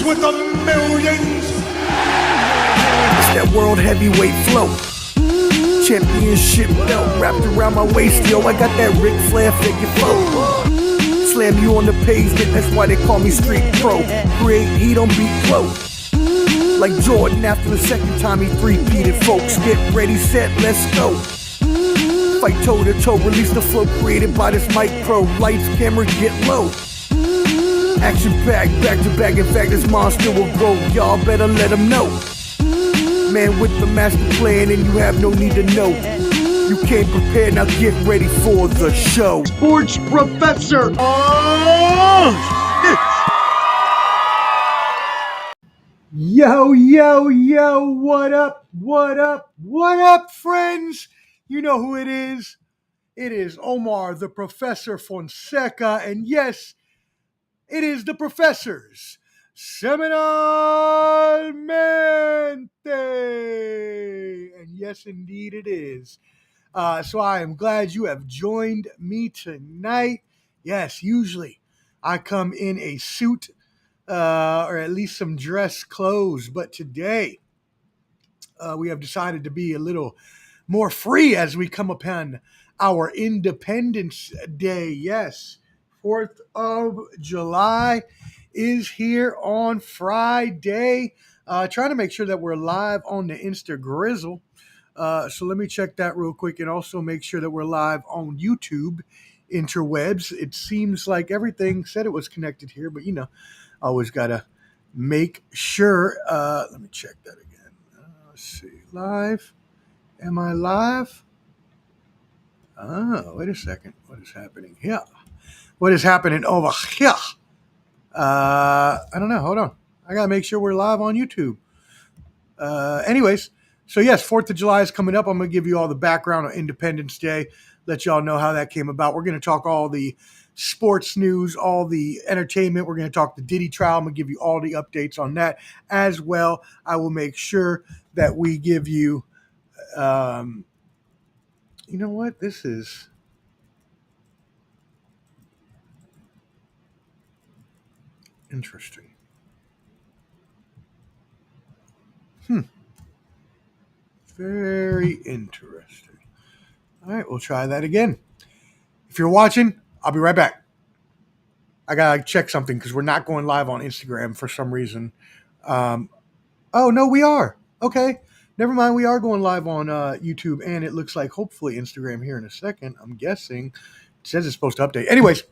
with the millions. It's that world heavyweight flow. Championship belt wrapped around my waist. Yo, I got that Ric Flair figure flow. Slam you on the pavement, that's why they call me street pro. Create heat on beat flow. Like Jordan after the second time he three-peated. Folks, get ready, set, let's go. Fight toe to toe, release the flow created by this mic pro. Lights, camera, get low. Action packed, back to back. In fact, this monster will grow. Y'all better let him know. Man with the master plan, and you have no need to know. You came prepared, now get ready for the show. Sports Professor. Oh, shit. Yo, yo, yo, what up, what up, what up, friends? You know who it is. It is Omar, the Professor Fonseca, and yes, it is the Professor's Semanalmente. And yes, indeed it is. So I am glad you have joined me tonight. Yes, usually I come in a suit or at least some dress clothes, but today we have decided to be a little more free as we come upon our Independence Day. Yes, 4th of July is here on Friday. Trying to make sure that we're live on the Insta Grizzle. So let me check that real quick and also make sure that we're live on YouTube interwebs. It seems like everything said it was connected here, but you know, always got to make sure. Let me check that again. Let's see. Live. Am I live? Oh, wait a second. What is happening here? What is happening over here? I don't know. Hold on. I got to make sure we're live on YouTube. Anyways, so yes, 4th of July is coming up. I'm going to give you all the background on Independence Day, let y'all know how that came about. We're going to talk all the sports news, all the entertainment. We're going to talk the Diddy trial. I'm going to give you all the updates on that as well. I will make sure that we give you, you know what? This is interesting. Very interesting. All right, we'll try that again. If you're watching, I'll be right back. I got to check something because we're not going live on Instagram for some reason. Oh, no, we are. Okay. Never mind. We are going live on YouTube, and it looks like hopefully Instagram here in a second. I'm guessing. It says it's supposed to update. Anyways,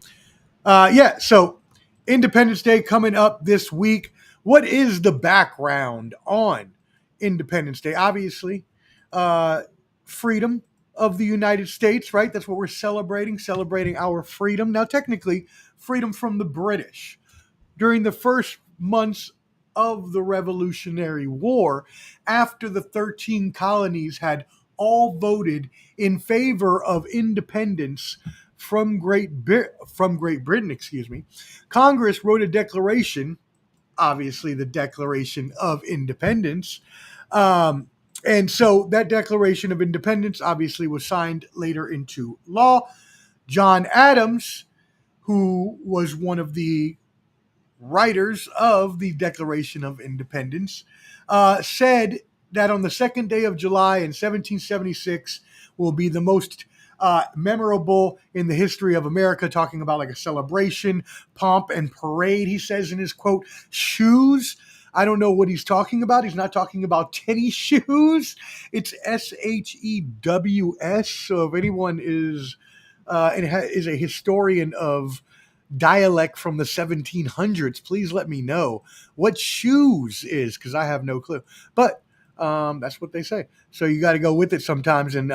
yeah, so Independence Day coming up this week. What is the background on Independence Day? Obviously, freedom of the United States, right? That's what we're celebrating our freedom. Now, technically, freedom from the British. During the first months of the Revolutionary War, after the 13 colonies had all voted in favor of independence from Great Britain, Congress wrote a declaration, obviously the Declaration of Independence. And so that Declaration of Independence obviously was signed later into law. John Adams, who was one of the writers of the Declaration of Independence, said that on the second day of July in 1776 will be the most memorable in the history of America, talking about like a celebration, pomp, and parade. He says in his quote, shoes. I don't know what he's talking about. He's not talking about tennis shoes. It's SHEWS. So if anyone is a historian of dialect from the 1700s, please let me know what shoes is, because I have no clue. But that's what they say. So you got to go with it sometimes and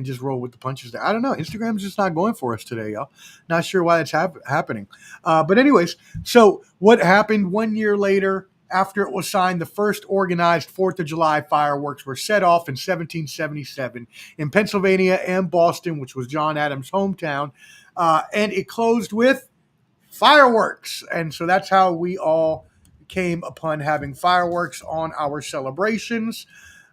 just roll with the punches there. I don't know. Instagram's just not going for us today, y'all. Not sure why it's happening. But anyways, so what happened 1 year later? After it was signed, the first organized 4th of July fireworks were set off in 1777 in Pennsylvania and Boston, which was John Adams' hometown. And it closed with fireworks. And so that's how we all came upon having fireworks on our celebrations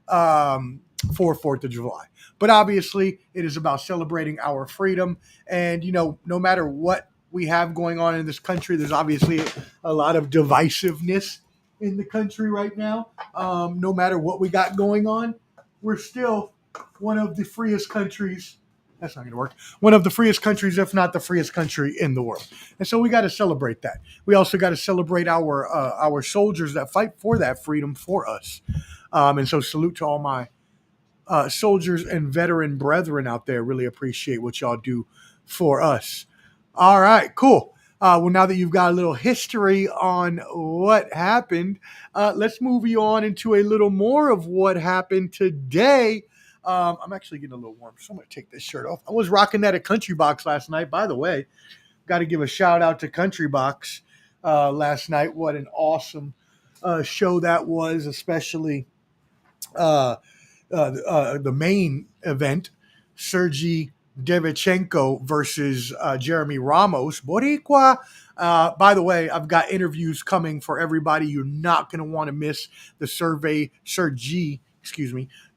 for 4th of July. But obviously, it is about celebrating our freedom. And, you know, no matter what we have going on in this country, there's obviously a lot of divisiveness in the country right now. No matter what we got going on, we're still one of the freest countries. That's not going to work. One of the freest countries, if not the freest country in the world. And so we got to celebrate that. We also got to celebrate our soldiers that fight for that freedom for us. And so salute to all my soldiers and veteran brethren out there. Really appreciate what y'all do for us. All right, cool. Well, now that you've got a little history on what happened, let's move you on into a little more of what happened today. I'm actually getting a little warm, so I'm going to take this shirt off. I was rocking that at Country Box last night, by the way. Got to give a shout out to Country Box last night. What an awesome show that was, especially the main event, Sergey Devchenko versus Jeremy Ramos, Boricua. By the way, I've got interviews coming for everybody. You're not going to want to miss the Sergey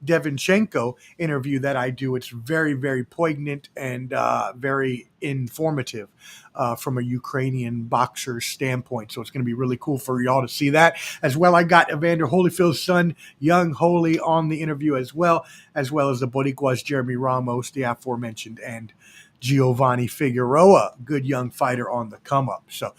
Devchenko interview that I do. It's very, very poignant and very informative from a Ukrainian boxer's standpoint. So it's going to be really cool for y'all to see that. As well, I got Evander Holyfield's son, Young Holy, on the interview as well as the Boricuas, Jeremy Ramos, the aforementioned, and Giovanni Figueroa, good young fighter on the come up. So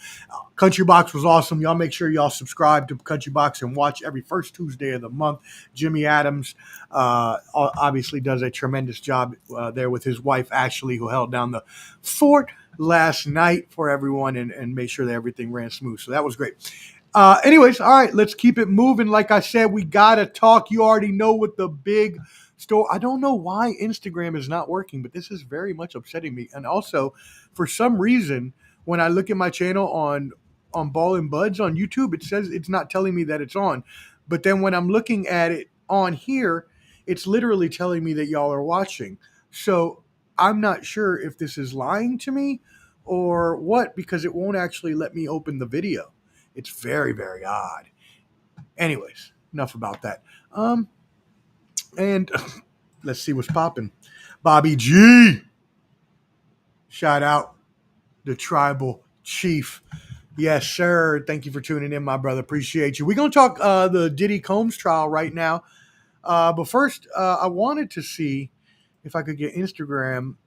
Country Box was awesome. Y'all make sure y'all subscribe to Country Box and watch every first Tuesday of the month. Jimmy Adams obviously does a tremendous job there with his wife, Ashley, who held down the fort last night for everyone and made sure that everything ran smooth. So that was great. Anyways, all right, let's keep it moving. Like I said, we got to talk. You already know what the big store. I don't know why Instagram is not working, but this is very much upsetting me. And also, for some reason, when I look at my channel on Ball and Buds on YouTube, it says it's not telling me that it's on. But then when I'm looking at it on here, it's literally telling me that y'all are watching. So I'm not sure if this is lying to me or what, because it won't actually let me open the video. It's very, very odd. Anyways, enough about that. And let's see what's popping. Bobby G. Shout out the tribal chief. Yes, sir. Thank you for tuning in, my brother. Appreciate you. We're going to talk the Diddy Combs trial right now. But first, I wanted to see if I could get Instagram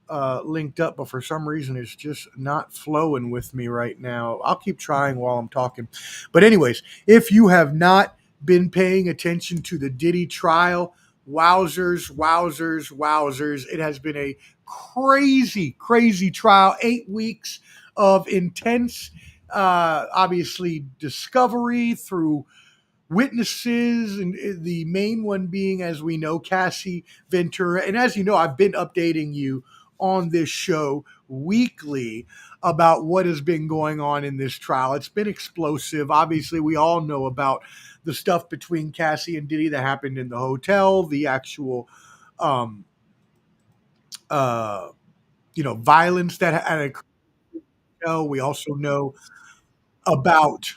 linked up, but for some reason, it's just not flowing with me right now. I'll keep trying while I'm talking. But anyways, if you have not been paying attention to the Diddy trial, wowzers. It has been a crazy, crazy trial. 8 weeks of intense, obviously, discovery through witnesses, and the main one being, as we know, Cassie Ventura. And as you know, I've been updating you on this show weekly about what has been going on in this trial. It's been explosive. Obviously, we all know about the stuff between Cassie and Diddy that happened in the hotel, the actual violence that had occurred. We also know about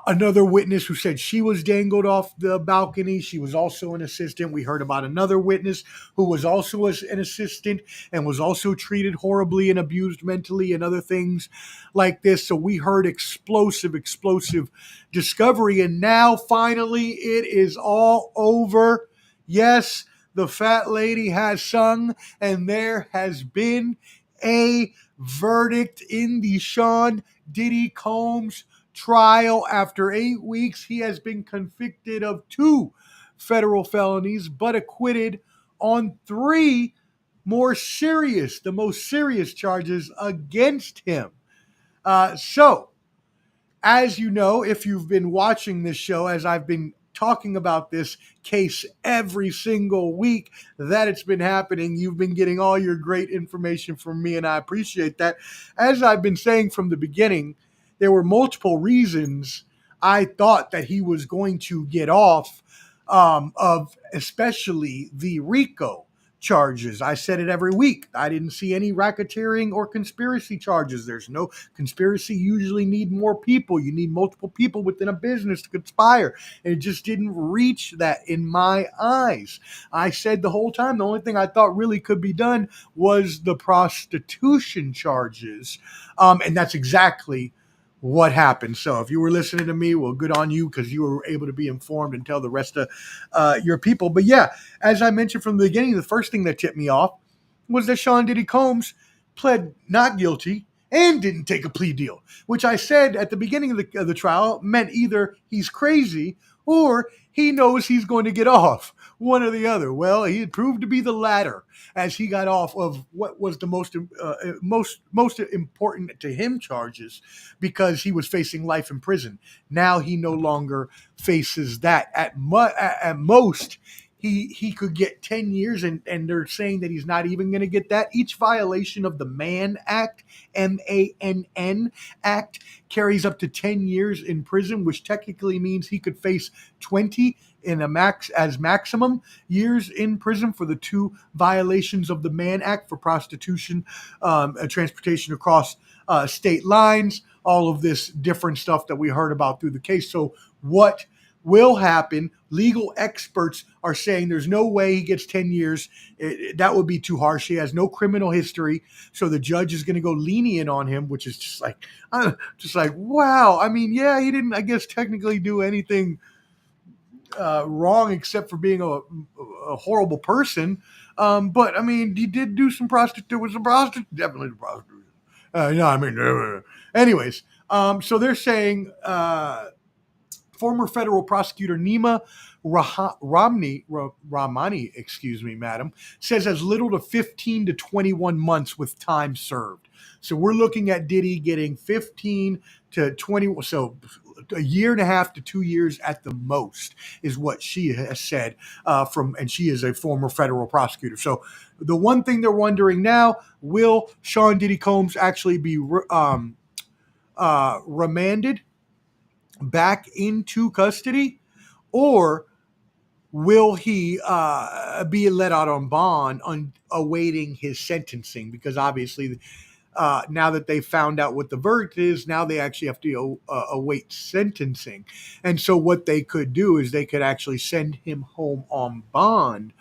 another witness who said she was dangled off the balcony. She was also an assistant. We heard about another witness who was also an assistant and was also treated horribly and abused mentally and other things like this. So we heard explosive discovery. And now finally it is all over. Yes, the fat lady has sung, and there has been a verdict in the Sean Diddy Combs trial. After 8 weeks, he has been convicted of 2 federal felonies, but acquitted on 3 the most serious charges against him. So, as you know, if you've been watching this show, as I've been talking about this case every single week that it's been happening, you've been getting all your great information from me, and I appreciate that. As I've been saying from the beginning, there were multiple reasons I thought that he was going to get off of especially the RICO charges. I said it every week. I didn't see any racketeering or conspiracy charges. There's no conspiracy. You usually need more people. You need multiple people within a business to conspire. And it just didn't reach that in my eyes. I said the whole time, the only thing I thought really could be done was the prostitution charges. And that's exactly what happened. So if you were listening to me, well, good on you because you were able to be informed and tell the rest of your people. But yeah, as I mentioned from the beginning, the first thing that tipped me off was that Sean Diddy Combs pled not guilty and didn't take a plea deal, which I said at the beginning of the trial meant either he's crazy or he knows he's going to get off, one or the other. Well, he proved to be the latter, as he got off of what was the most important to him charges, because he was facing life in prison. Now he no longer faces that. At most, he could get 10 years, and they're saying that he's not even going to get that. Each violation of the Mann Act, MANN Act, carries up to 10 years in prison, which technically means he could face 20 in as maximum years in prison for the two violations of the Mann Act for prostitution, transportation across state lines, all of this different stuff that we heard about through the case. So what will happen? Legal experts are saying there's no way he gets 10 years. That would be too harsh. He has no criminal history. So the judge is going to go lenient on him, which is just like, wow. I mean, yeah, he didn't, I guess, technically do anything wrong except for being a horrible person. But I mean, he did do some definitely prostitution. Anyways, so they're saying, former federal prosecutor Nima Ramani, madam, says as little to 15 to 21 months with time served. So we're looking at Diddy getting 15 to 20, so a year and a half to 2 years at the most is what she has said, and she is a former federal prosecutor. So the one thing they're wondering now, will Sean Diddy Combs actually be remanded back into custody, or will he be let out on bond awaiting his sentencing? Because obviously, now that they found out what the verdict is, now they actually have to await sentencing. And so what they could do is they could actually send him home on bond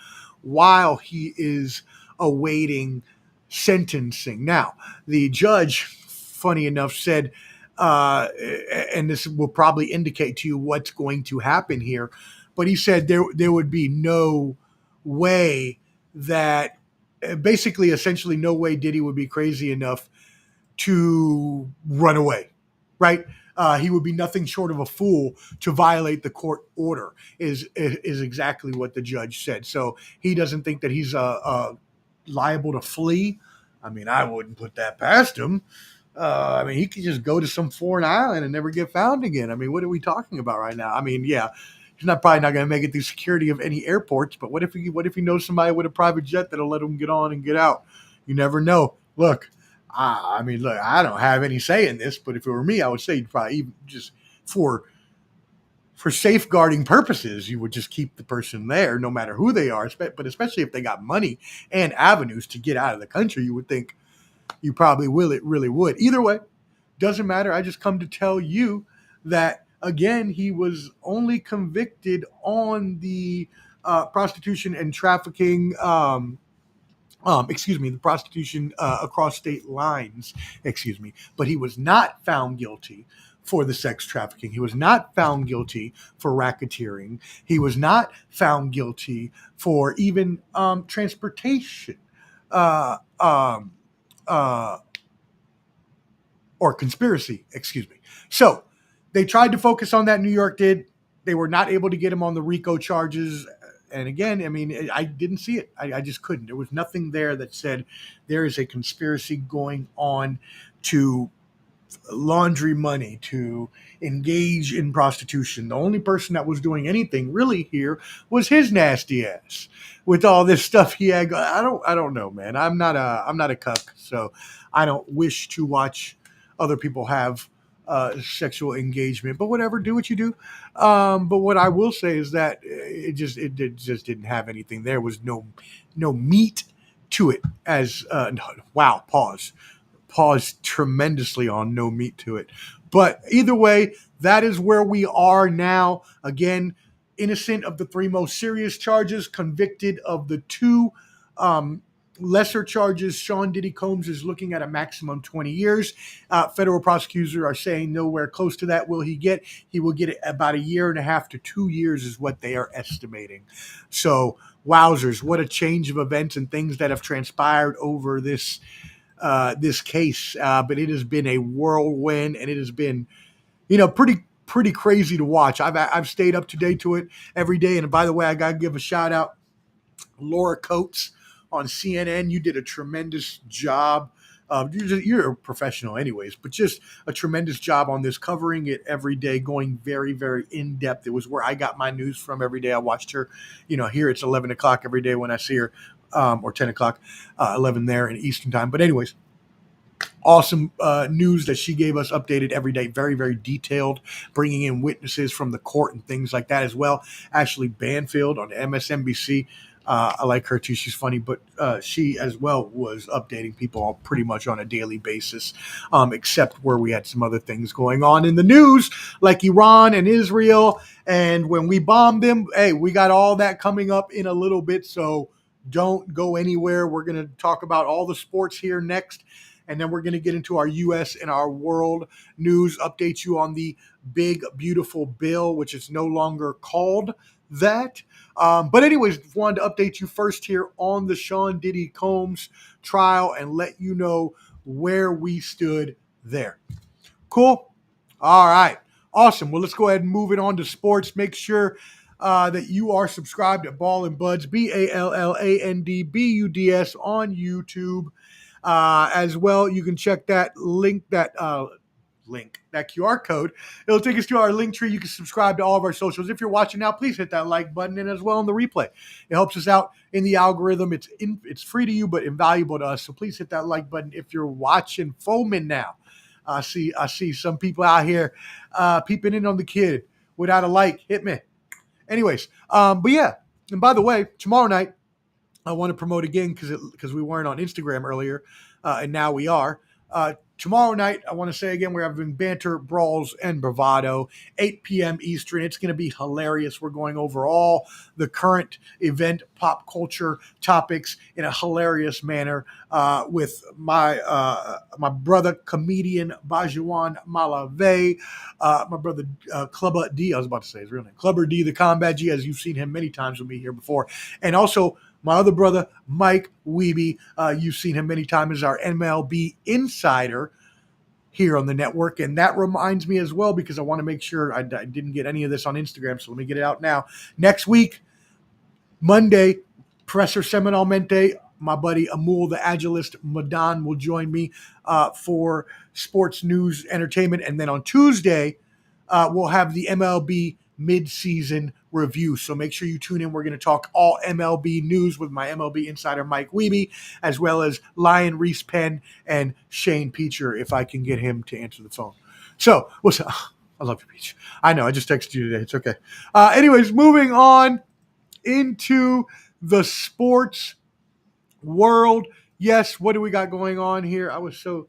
while he is awaiting sentencing. Now, the judge, funny enough, said, and this will probably indicate to you what's going to happen here, but he said there would be no way that, basically, essentially, no way Diddy would be crazy enough to run away, right? He would be nothing short of a fool to violate the court order, is exactly what the judge said. So he doesn't think that he's liable to flee. I mean, I wouldn't put that past him. I mean, he could just go to some foreign island and never get found again. I mean, what are we talking about right now? I mean, yeah, he's probably not going to make it through security of any airports. But what if he knows somebody with a private jet that'll let him get on and get out? You never know. Look, I don't have any say in this, but if it were me, I would say you'd probably even just for safeguarding purposes, you would just keep the person there, no matter who they are. But especially if they got money and avenues to get out of the country, you would think you probably really would. Either way, doesn't matter. I just come to tell you that, again, he was only convicted on the prostitution and trafficking, the prostitution across state lines, but he was not found guilty for the sex trafficking. He was not found guilty for racketeering. He was not found guilty for even transportation. Or conspiracy, So they tried to focus on that. New York did. They were not able to get him on the RICO charges. And again, I mean, I didn't see it. I just couldn't. There was nothing there that said there is a conspiracy going on to laundry money, to engage in prostitution. The only person that was doing anything really here was his nasty ass with all this stuff he had. I don't know, man. I'm not a cuck, so I don't wish to watch other people have sexual engagement, but whatever, do what you do. But what I will say is that it just didn't have anything. There was no meat to it. Wow, pause tremendously on no meat to it. But either way, that is where we are now. Again, innocent of the three most serious charges, convicted of the two Lesser charges, Sean Diddy Combs is looking at a maximum 20 years. Federal prosecutors are saying nowhere close to that will he get. He will get about 1.5 to 2 years is what they are estimating. So, wowzers, what a change of events and things that have transpired over this case. But it has been a whirlwind, and it has been, pretty crazy to watch. I've stayed up to date to it every day. And by the way, I got to give a shout out, Laura Coates on CNN. You did a tremendous job. You're a professional anyways, but just a tremendous job on this, covering it every day, going very, very in depth. It was where I got my news from every day. I watched her, here it's 11 o'clock every day when I see her, or 10 o'clock, 11 there in Eastern time. But anyways, awesome news that she gave us updated every day. Very, very detailed, bringing in witnesses from the court and things like that as well. Ashley Banfield on MSNBC. I like her too. She's funny, but she as well was updating people pretty much on a daily basis, except where we had some other things going on in the news, like Iran and Israel. And when we bombed them, hey, we got all that coming up in a little bit. So don't go anywhere. We're going to talk about all the sports here next. And then we're going to get into our U.S. and our world news, update you on the big, beautiful bill, which is no longer called that. But anyways, wanted to update you first here on the Sean Diddy Combs trial and let you know where we stood there. Cool? All right. Awesome. Well, let's go ahead and move it on to sports. Make sure that you are subscribed at Ball and Buds, BALLANDBUDS on YouTube. As well, you can check that link, that QR code. It'll take us to our link tree. You can subscribe to all of our socials. If you're watching now, please hit that like button, and as well on the replay. It helps us out in the algorithm. It's free to you, but invaluable to us. So please hit that like button if you're watching Foreman now. I see some people out here peeping in on the kid without a like. Hit me. Anyways, but yeah. And by the way, tomorrow night, I want to promote again because we weren't on Instagram earlier, and now we are. Tomorrow night, I want to say again, we're having banter, brawls, and bravado, 8 p.m. Eastern. It's going to be hilarious. We're going over all the current event, pop culture topics in a hilarious manner with my brother, comedian Bajuwan Malave, my brother Clubber D. I was about to say his real name, Clubber D, the Combat G, as you've seen him many times with me here before, and also my other brother, Mike Wiebe, you've seen him many times as our MLB insider here on the network. And that reminds me as well, because I want to make sure I didn't get any of this on Instagram, so let me get it out now. Next week, Monday, Professor Semanalmente, my buddy Amul, the Agilist Madan, will join me for sports news entertainment. And then on Tuesday, we'll have the MLB mid-season review. So make sure you tune in. We're going to talk all MLB news with my MLB insider, Mike Wiebe, as well as Lion Reese Penn and Shane Peacher, if I can get him to answer the phone. So, what's up? I love you, Peach. I know. I just texted you today. It's okay. Anyways, moving on into the sports world. Yes, what do we got going on here? I was so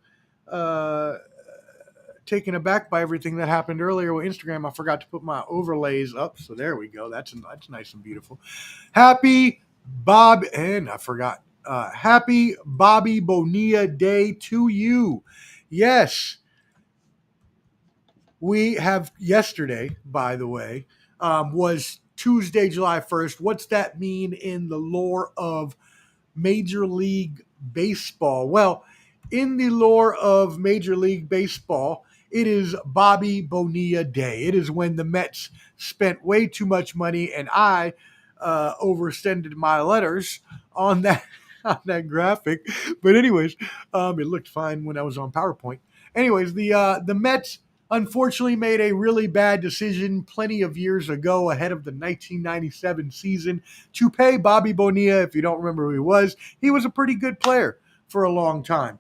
taken aback by everything that happened earlier with Instagram. I forgot to put my overlays up, so there we go. That's nice and beautiful. Happy Bobby Bonilla Day to you. Yes, we have yesterday, by the way, was Tuesday, July 1st. What's that mean in the lore of Major League Baseball? Well, in the lore of Major League Baseball, it is Bobby Bonilla Day. It is when the Mets spent way too much money, and I overextended my letters on that graphic. But anyways, it looked fine when I was on PowerPoint. Anyways, the Mets unfortunately made a really bad decision plenty of years ago, ahead of the 1997 season, to pay Bobby Bonilla. If you don't remember who he was a pretty good player for a long time.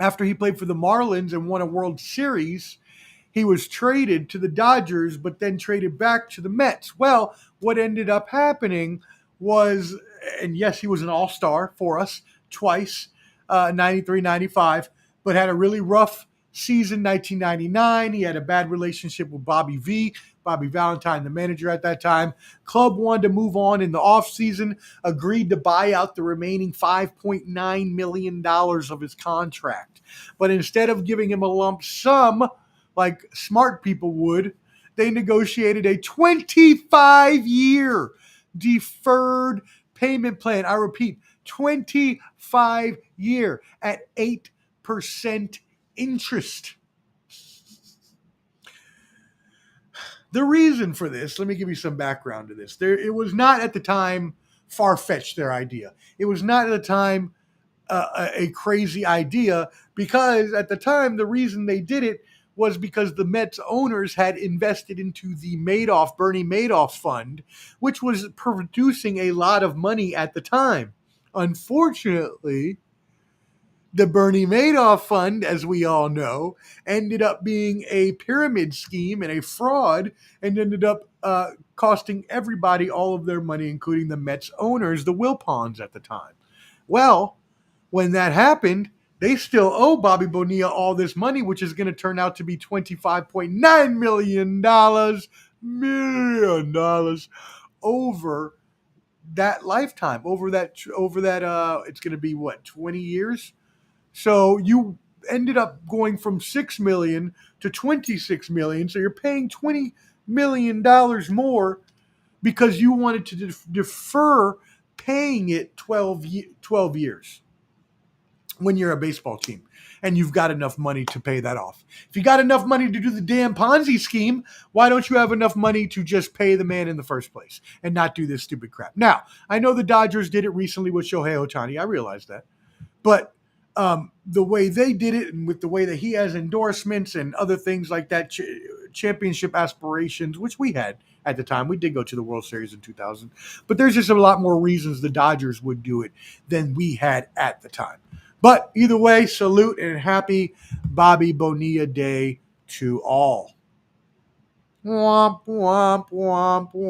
After he played for the Marlins and won a World Series, he was traded to the Dodgers, but then traded back to the Mets. Well, what ended up happening was, and yes, he was an all-star for us twice, 93, 95, but had a really rough season 1999. He had a bad relationship with Bobby Valentine, the manager at that time. Club wanted to move on in the offseason, agreed to buy out the remaining $5.9 million of his contract. But instead of giving him a lump sum like smart people would, they negotiated a 25-year deferred payment plan. I repeat, 25-year at 8% interest. The reason for this, let me give you some background to this. It was not at the time far-fetched, their idea. It was not at the time a crazy idea, because at the time, the reason they did it was because the Mets owners had invested into the Bernie Madoff fund, which was producing a lot of money at the time. Unfortunately, the Bernie Madoff fund, as we all know, ended up being a pyramid scheme and a fraud, and ended up costing everybody all of their money, including the Mets owners, the Wilpons at the time. Well, when that happened, they still owe Bobby Bonilla all this money, which is going to turn out to be $25.9 million over that lifetime, over that it's going to be what, 20 years? So you ended up going from $6 million to $26 million. So you're paying $20 million more because you wanted to defer paying it 12 years when you're a baseball team and you've got enough money to pay that off. If you got enough money to do the damn Ponzi scheme, why don't you have enough money to just pay the man in the first place and not do this stupid crap? Now, I know the Dodgers did it recently with Shohei Ohtani. I realize that. But the way they did it, and with the way that he has endorsements and other things like that, championship aspirations, which we had at the time. We did go to the World Series in 2000. But there's just a lot more reasons the Dodgers would do it than we had at the time. But either way, salute and happy Bobby Bonilla Day to all. Womp, womp, womp, womp.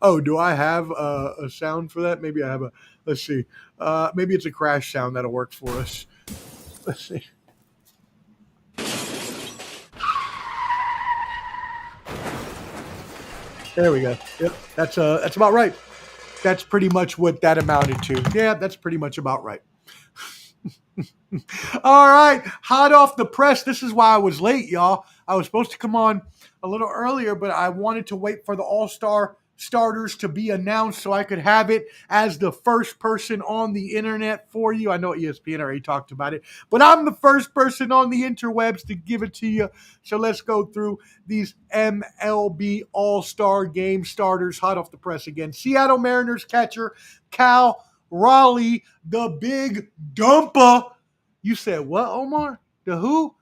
Oh, do I have a sound for that? Maybe I have let's see. Maybe it's a crash sound that'll work for us. Let's see. There we go. Yep, that's about right. That's pretty much what that amounted to. Yeah, that's pretty much about right. All right, hot off the press. This is why I was late, y'all. I was supposed to come on a little earlier, but I wanted to wait for the All-Star starters to be announced so I could have it as the first person on the internet for you. I know ESPN already talked about it, but I'm the first person on the interwebs to give it to you. So let's go through these MLB All-Star Game starters hot off the press again. Seattle Mariners catcher Cal Raleigh, the big dumper. You said what, Omar? The who?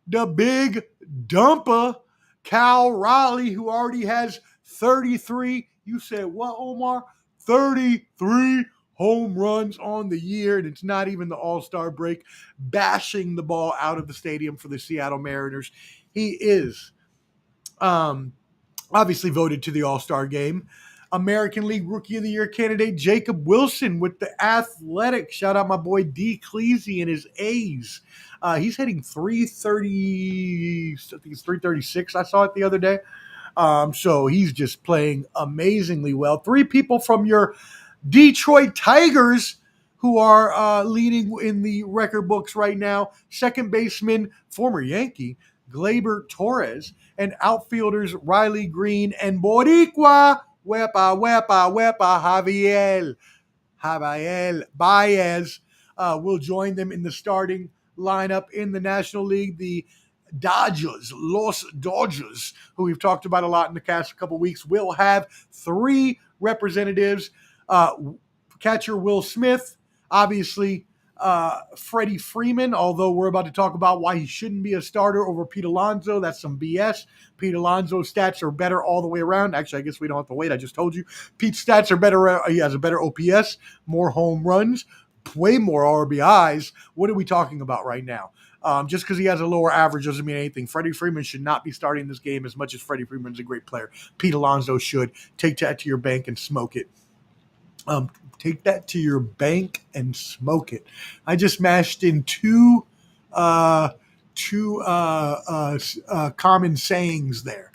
The big dumper. Cal Raleigh, who already has 33. You said what, Omar? 33 home runs on the year, and it's not even the All-Star break, bashing the ball out of the stadium for the Seattle Mariners. He is obviously voted to the All-Star game. American League Rookie of the Year candidate Jacob Wilson with the Athletic. Shout out my boy D. Cleasy and his A's. He's hitting 330, I think it's 336. I saw it the other day. So he's just playing amazingly well. 3 people from your Detroit Tigers who are leading in the record books right now. Second baseman, former Yankee, Gleyber Torres, and outfielders Riley Green and Boricua, Javier Baez will join them in the starting lineup in the National League. The Los Dodgers, who we've talked about a lot in the past couple weeks, will have 3 representatives. Catcher Will Smith, obviously Freddie Freeman, although we're about to talk about why he shouldn't be a starter over Pete Alonso. That's some BS. Pete Alonso's stats are better all the way around. Actually, I guess we don't have to wait. I just told you. Pete's stats are better. He has a better OPS, more home runs, way more RBIs. What are we talking about right now? Just because he has a lower average doesn't mean anything. Freddie Freeman should not be starting this game as much as Freddie Freeman's a great player. Pete Alonso should. Take that to your bank and smoke it. Take that to your bank and smoke it. I just mashed in 2 common sayings there.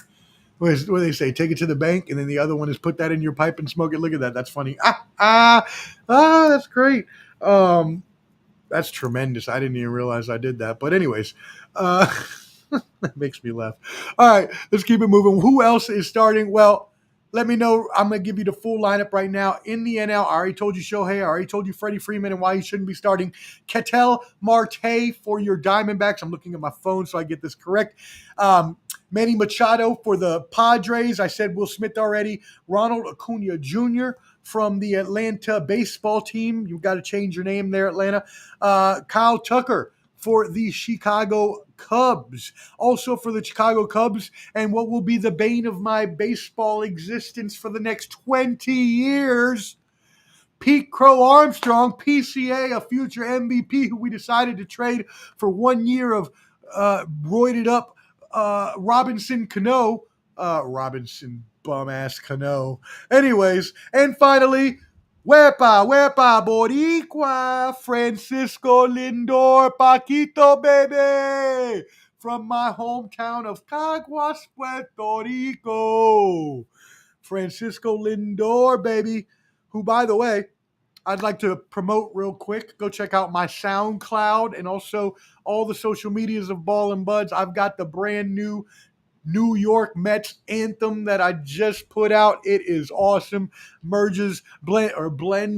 What do they say? Take it to the bank, and then the other one is put that in your pipe and smoke it. Look at that. That's funny. That's great. That's tremendous. I didn't even realize I did that. But anyways, that makes me laugh. All right, let's keep it moving. Who else is starting? Well, let me know. I'm going to give you the full lineup right now. In the NL, I already told you Shohei. I already told you Freddie Freeman and why he shouldn't be starting. Ketel Marte for your Diamondbacks. I'm looking at my phone so I get this correct. Manny Machado for the Padres. I said Will Smith already. Ronald Acuna Jr. from the Atlanta baseball team. You've got to change your name there, Atlanta. Kyle Tucker for the Chicago Cubs. Also for the Chicago Cubs, and what will be the bane of my baseball existence for the next 20 years, Pete Crow Armstrong, PCA, a future MVP who we decided to trade for 1 year of roided up Robinson Cano. Robinson bum-ass Cano. Anyways, and finally, Wepa, Boricua, Francisco Lindor, Paquito, baby, from my hometown of Caguas, Puerto Rico. Francisco Lindor, baby, who, by the way, I'd like to promote real quick. Go check out my SoundCloud and also all the social medias of Ball and Buds. I've got the brand new New York Mets anthem that I just put out. It is awesome. Blends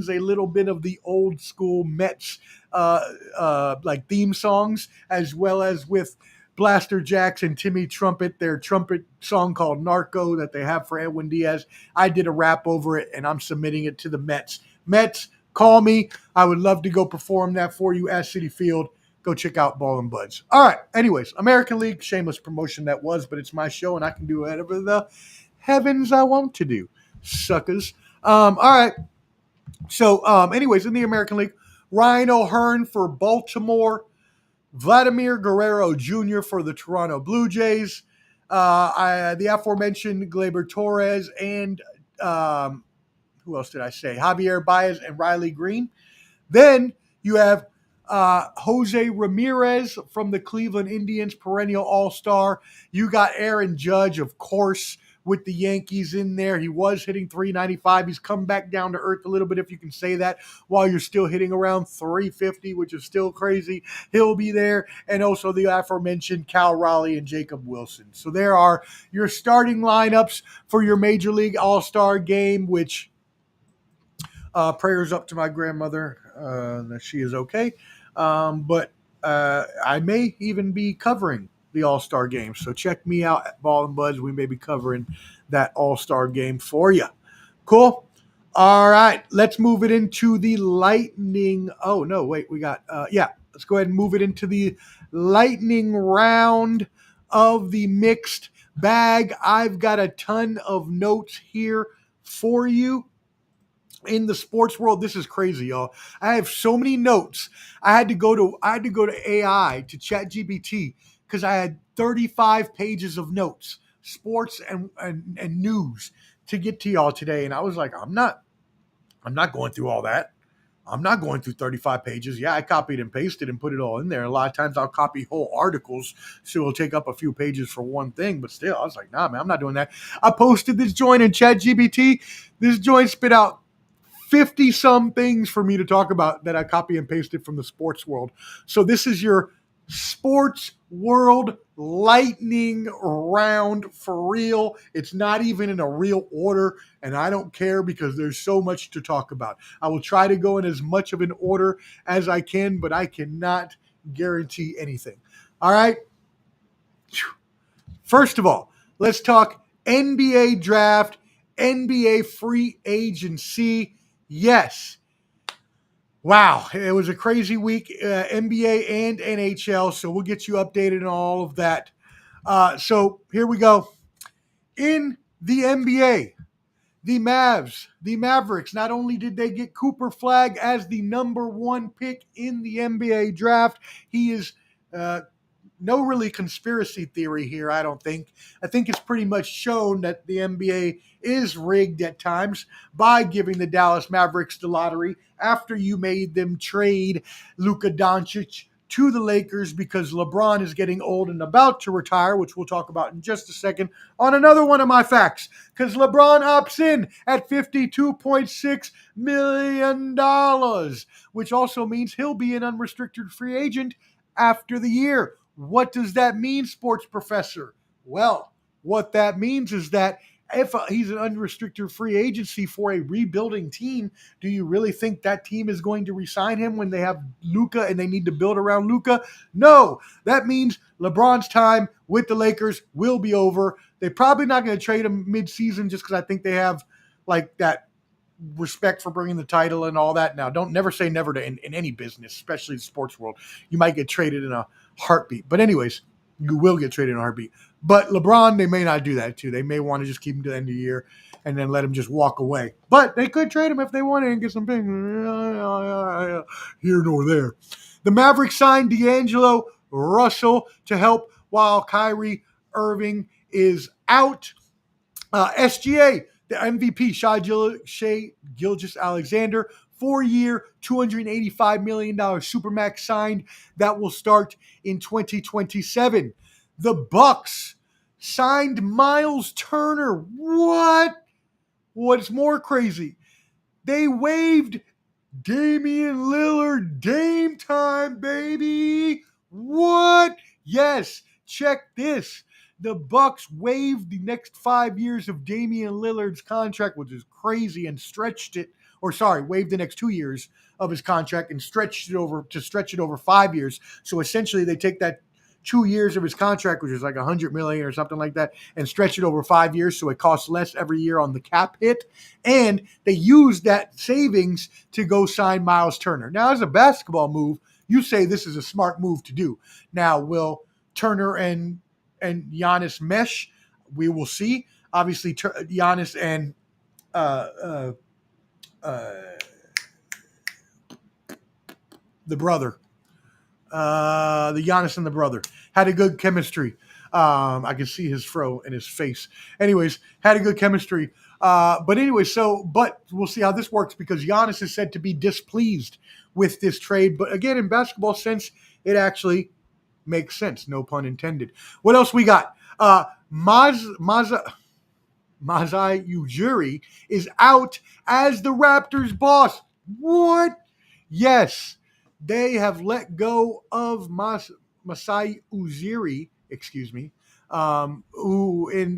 a little bit of the old school Mets like theme songs, as well as with Blaster Jacks and Timmy Trumpet, their trumpet song called Narco that they have for Edwin Diaz. I did a rap over it, and I'm submitting it to the Mets. Mets, call me. I would love to go perform that for you at Citi Field. Go check out Ball and Buds. All right. Anyways, American League, shameless promotion that was, but it's my show, and I can do whatever the heavens I want to do. Suckers. All right. So, anyways, in the American League, Ryan O'Hearn for Baltimore, Vladimir Guerrero Jr. for the Toronto Blue Jays, the aforementioned Gleyber Torres, and who else did I say? Javier Baez and Riley Green. Then you have Jose Ramirez from the Cleveland Indians, perennial all-star. You got Aaron Judge, of course, with the Yankees in there. He was hitting .395. He's come back down to earth a little bit, if you can say that, while you're still hitting around .350, which is still crazy. He'll be there. And also the aforementioned Cal Raleigh and Jacob Wilson. So there are your starting lineups for your Major League All-Star game, which prayers up to my grandmother that she is okay. But I may even be covering the All-Star game. So check me out at Ball and Buds. We may be covering that All-Star game for you. Cool? All right. Let's move it into the Lightning. Oh, no, wait. We got, let's go ahead and move it into the Lightning round of the mixed bag. I've got a ton of notes here for you. In the sports world, this is crazy, y'all. I have so many notes. I had to go to AI, to ChatGPT, because I had 35 pages of notes, sports and news, to get to y'all today. And I was like, I'm not going through all that. I'm not going through 35 pages. Yeah, I copied and pasted and put it all in there. A lot of times I'll copy whole articles, so it'll take up a few pages for one thing. But still, I was like, nah, man, I'm not doing that. I posted this joint in ChatGPT. This joint spit out 50-some things for me to talk about that I copy and pasted from the sports world. So this is your sports world lightning round for real. It's not even in a real order, and I don't care because there's so much to talk about. I will try to go in as much of an order as I can, but I cannot guarantee anything. All right? First of all, let's talk NBA draft, NBA free agency. Yes. Wow. It was a crazy week, NBA and NHL. So we'll get you updated on all of that. So here we go. In the NBA, the Mavericks, not only did they get Cooper Flagg as the number one pick in the NBA draft, he is no really conspiracy theory here, I don't think. I think it's pretty much shown that the NBA is rigged at times by giving the Dallas Mavericks the lottery after you made them trade Luka Doncic to the Lakers because LeBron is getting old and about to retire, which we'll talk about in just a second on another one of my facts. Because LeBron opts in at $52.6 million, which also means he'll be an unrestricted free agent after the year. What does that mean, sports professor? Well, what that means is that if he's an unrestricted free agency for a rebuilding team, do you really think that team is going to re-sign him when they have Luka and they need to build around Luka? No. That means LeBron's time with the Lakers will be over. They're probably not going to trade him mid-season just because I think they have like that respect for bringing the title and all that. Now, don't never say never to in any business, especially the sports world. You might get traded in a heartbeat. But anyways, you will get traded in a heartbeat. But LeBron, they may not do that too. They may want to just keep him to the end of the year and then let him just walk away. But they could trade him if they wanted and get some picks. Here nor there. The Mavericks signed D'Angelo Russell to help while Kyrie Irving is out. SGA, the MVP, Shai Gilgeous-Alexander, 4-year, $285 million Supermax signed that will start in 2027. The Bucks signed Miles Turner. What? What's more crazy? They waived Damian Lillard. Dame time, baby. What? Yes. Check this. The Bucks waived the next 5 years of Damian Lillard's contract, which is crazy, and waived the next 2 years of his contract and stretch it over 5 years. So essentially, they take that 2 years of his contract, which is like $100 million or something like that, and stretch it over 5 years, so it costs less every year on the cap hit. And they use that savings to go sign Miles Turner. Now, as a basketball move, you say this is a smart move to do. Now, will Turner and Giannis mesh? We will see. Obviously, Giannis and the brother, the Giannis and the brother had a good chemistry. I can see his fro and his face. Anyways, had a good chemistry. But we'll see how this works because Giannis is said to be displeased with this trade. But again, in basketball sense, it actually makes sense. No pun intended. What else we got? Masai Ujiri is out as the Raptors boss. What? Yes. They have let go of Masai Ujiri, and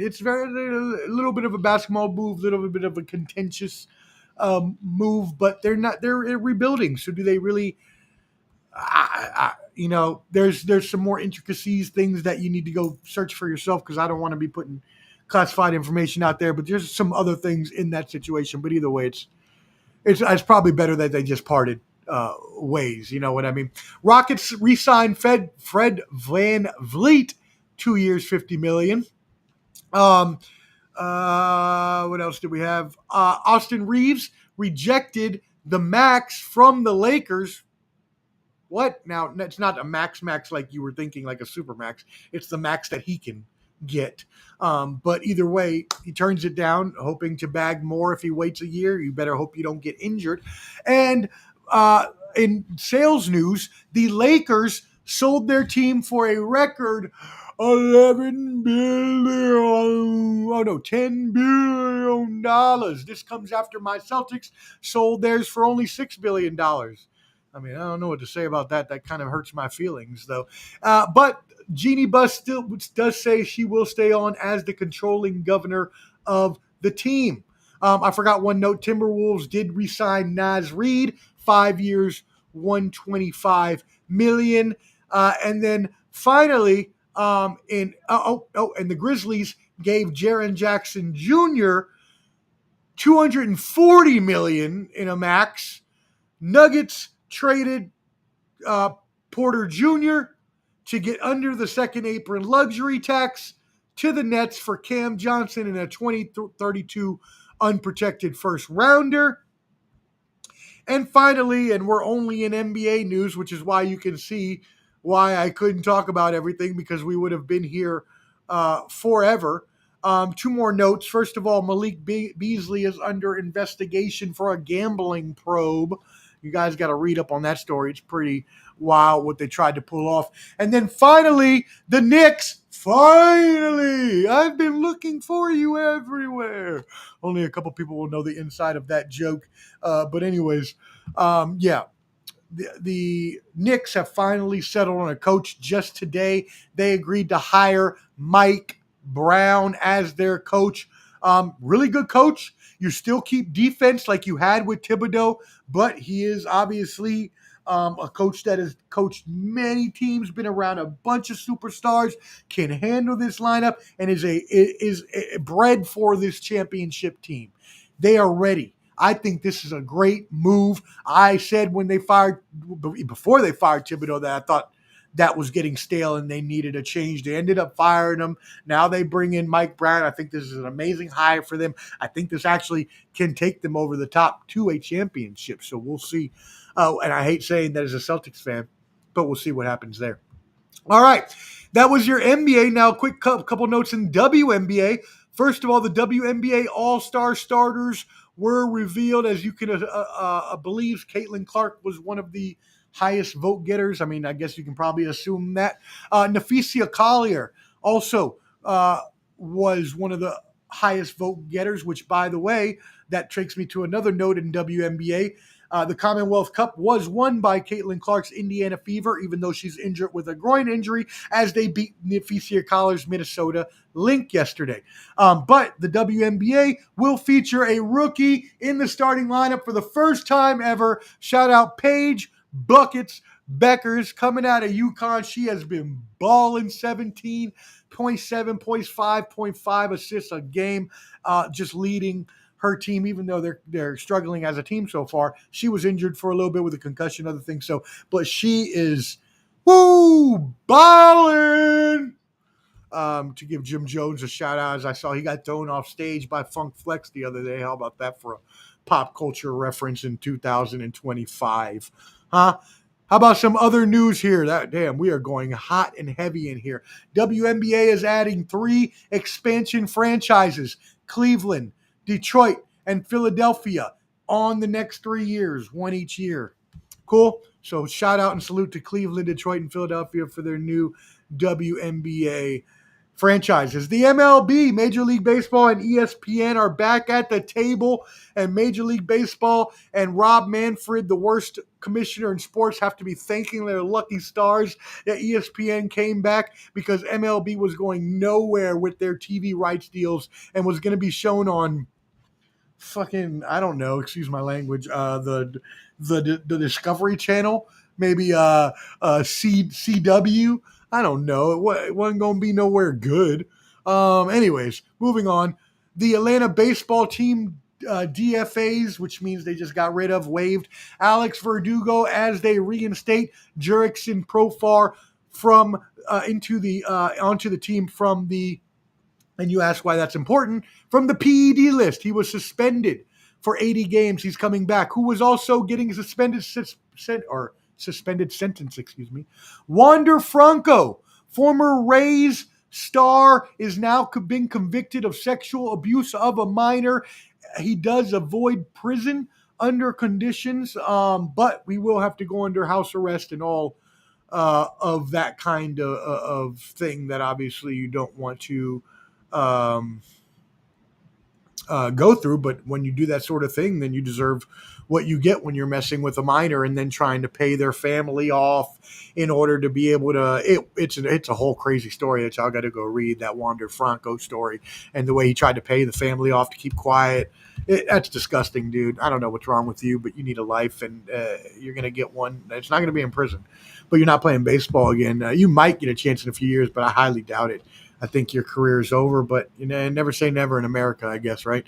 it's a little bit of a basketball move, a little bit of a contentious move, but they're rebuilding. So do they really, there's some more intricacies, things that you need to go search for yourself because I don't want to be putting classified information out there, but there's some other things in that situation. But either way, it's probably better that they just parted ways. You know what I mean? Rockets re-signed Fred VanVleet, 2 years, $50 million. What else did we have? Austin Reeves rejected the max from the Lakers. What? Now, it's not a max like you were thinking, like a super max. It's the max that he can get. But either way, he turns it down, hoping to bag more if he waits a year. You better hope you don't get injured. And in sales news, the Lakers sold their team for a record $10 billion. This comes after my Celtics sold theirs for only $6 billion. I mean, I don't know what to say about that. That kind of hurts my feelings, though. But Jeannie Buss still does say she will stay on as the controlling governor of the team. I forgot one note. Timberwolves did re-sign Naz Reid, 5 years, $125 million. And then finally, and the Grizzlies gave Jaren Jackson Jr. $240 million in a max. Nuggets traded Porter Jr. to get under the second apron luxury tax to the Nets for Cam Johnson and a 2032 unprotected first rounder. And finally, and we're only in NBA news, which is why you can see why I couldn't talk about everything because we would have been here forever. Two more notes. First of all, Malik Beasley is under investigation for a gambling probe. You guys got to read up on that story. It's pretty wow, what they tried to pull off. And then finally, the Knicks. Finally, I've been looking for you everywhere. Only a couple people will know the inside of that joke. But anyways, yeah. The Knicks have finally settled on a coach just today. They agreed to hire Mike Brown as their coach. Really good coach. You still keep defense like you had with Thibodeau, but he is obviously a coach that has coached many teams, been around a bunch of superstars, can handle this lineup, and is bred for this championship team. They are ready. I think this is a great move. I said before they fired Thibodeau, that I thought that was getting stale and they needed a change. They ended up firing him. Now they bring in Mike Brown. I think this is an amazing hire for them. I think this actually can take them over the top to a championship. So we'll see. And I hate saying that as a Celtics fan, but we'll see what happens there. All right. That was your NBA. Now, quick couple notes in WNBA. First of all, the WNBA All-Star starters were revealed. As you can believe, Caitlin Clark was one of the highest vote getters. I mean, I guess you can probably assume that. Nafisia Collier also was one of the highest vote getters, which, by the way, that takes me to another note in WNBA. The Commonwealth Cup was won by Caitlin Clark's Indiana Fever, even though she's injured with a groin injury, as they beat Nafisia Collier's Minnesota Lynx yesterday. But the WNBA will feature a rookie in the starting lineup for the first time ever. Shout out Paige Buckets Beckers coming out of UConn. She has been balling 17.7, 0.5, 0.5 assists a game, just leading her team, even though they're struggling as a team so far. She was injured for a little bit with a concussion, other things. So, but she is balling. To give Jim Jones a shout out, as I saw he got thrown off stage by Funk Flex the other day. How about that for a pop culture reference in 2025? Huh? How about some other news here? We are going hot and heavy in here. WNBA is adding 3 expansion franchises: Cleveland, Detroit, and Philadelphia on the next 3 years, one each year. Cool. So shout out and salute to Cleveland, Detroit, and Philadelphia for their new WNBA franchises. The MLB, Major League Baseball, and ESPN are back at the table, and Major League Baseball and Rob Manfred, the worst commissioner in sports, have to be thanking their lucky stars that ESPN came back, because MLB was going nowhere with their TV rights deals and was going to be shown on fucking, I don't know, excuse my language, the Discovery Channel, maybe CW. I don't know. It wasn't going to be nowhere good. Anyways, moving on. The Atlanta baseball team DFAs, which means they just got waived Alex Verdugo as they reinstate Jurickson Profar from onto the team from the, and you ask why that's important, from the PED list. He was suspended for 80 games. He's coming back. Who was also getting suspended sentence, Wander Franco, former Rays star, is now being convicted of sexual abuse of a minor. He does avoid prison under conditions, but we will have to go under house arrest and all of that kind of thing that obviously you don't want to go through. But when you do that sort of thing, then you deserve what you get when you're messing with a minor and then trying to pay their family off in order to be able to. It's a whole crazy story that y'all got to go read, that Wander Franco story, and the way he tried to pay the family off to keep quiet. That's disgusting, dude. I don't know what's wrong with you, but you need a life, and you're going to get one. It's not going to be in prison, but you're not playing baseball again. You might get a chance in a few years, but I highly doubt it. I think your career is over, but never say never in America, I guess, right?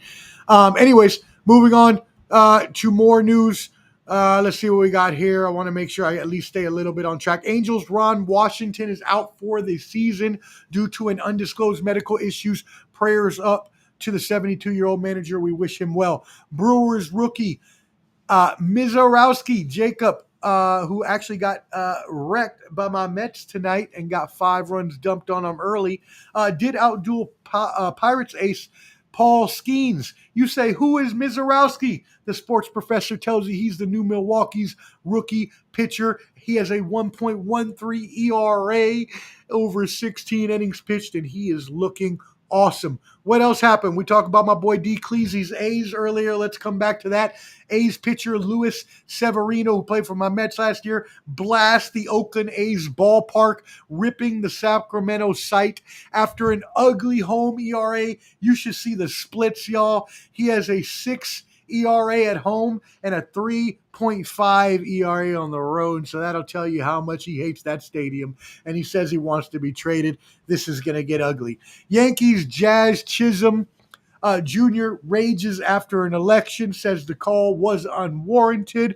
Anyways, moving on to more news. Let's see what we got here. I want to make sure I at least stay a little bit on track. Angels' Ron Washington is out for the season due to an undisclosed medical issues. Prayers up to the 72-year-old manager. We wish him well. Brewers rookie Mizorowski Jacob, who actually got wrecked by my Mets tonight and got 5 runs dumped on him early, did outduel Pirates ace Paul Skeens. You say, who is Mizorowski? The sports professor tells you he's the new Milwaukee's rookie pitcher. He has a 1.13 ERA over 16 innings pitched, and he is looking awesome. What else happened? We talked about my boy D. Cleasy's A's earlier. Let's come back to that. A's pitcher Luis Severino, who played for my Mets last year, blast the Oakland A's ballpark, ripping the Sacramento site after an ugly home ERA. You should see the splits, y'all. He has a 6 ERA at home and a 3.5 ERA on the road. So that'll tell you how much he hates that stadium. And he says he wants to be traded. This is going to get ugly. Yankees, Jazz, Chisholm Jr. rages after an election, says the call was unwarranted.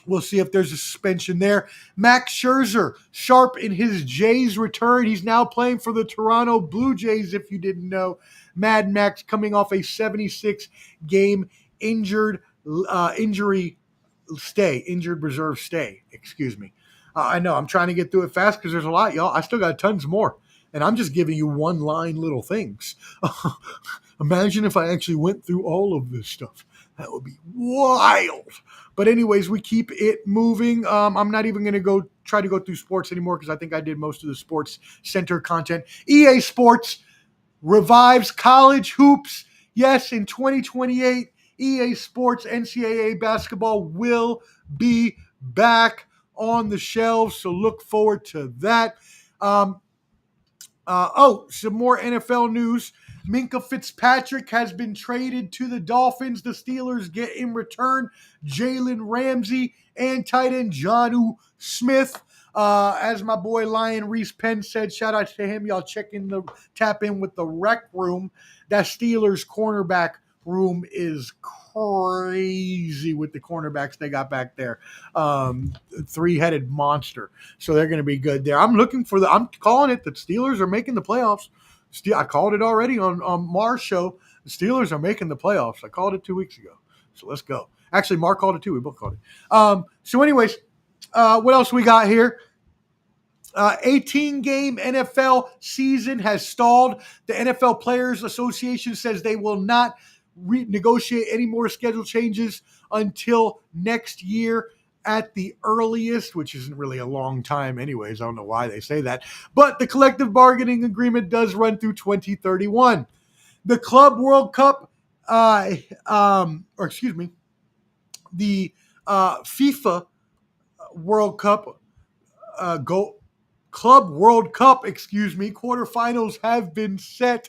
We'll see if there's a suspension there. Max Scherzer, sharp in his Jays return. He's now playing for the Toronto Blue Jays, if you didn't know. Mad Max coming off a 76-game injured reserve stay, excuse me. I know, I'm trying to get through it fast because there's a lot, y'all. I still got tons more. And I'm just giving you one-line little things. Imagine if I actually went through all of this stuff. That would be wild. But anyways, we keep it moving. I'm not even going to try to go through sports anymore because I think I did most of the sports center content. EA Sports revives college hoops. Yes, in 2028, EA Sports NCAA basketball will be back on the shelves. So look forward to that. Some more NFL news. Minkah Fitzpatrick has been traded to the Dolphins. The Steelers get in return Jalen Ramsey and tight end Jonnu Smith. As my boy Lion Reese Penn said, shout out to him. Y'all tap in with the rec room. That Steelers cornerback room is crazy with the cornerbacks they got back there. Three-headed monster. So they're going to be good there. I'm calling it. The Steelers are making the playoffs. I called it already on Mar's show. The Steelers are making the playoffs. I called it 2 weeks ago. So let's go. Actually, Mark called it too. We both called it. So anyways, what else we got here? 18-game NFL season has stalled. The NFL Players Association says they will not renegotiate any more schedule changes until next year at the earliest, which isn't really a long time anyways. I don't know why they say that. But the collective bargaining agreement does run through 2031. The Club World Cup, the FIFA World Cup, Club World Cup, quarterfinals have been set.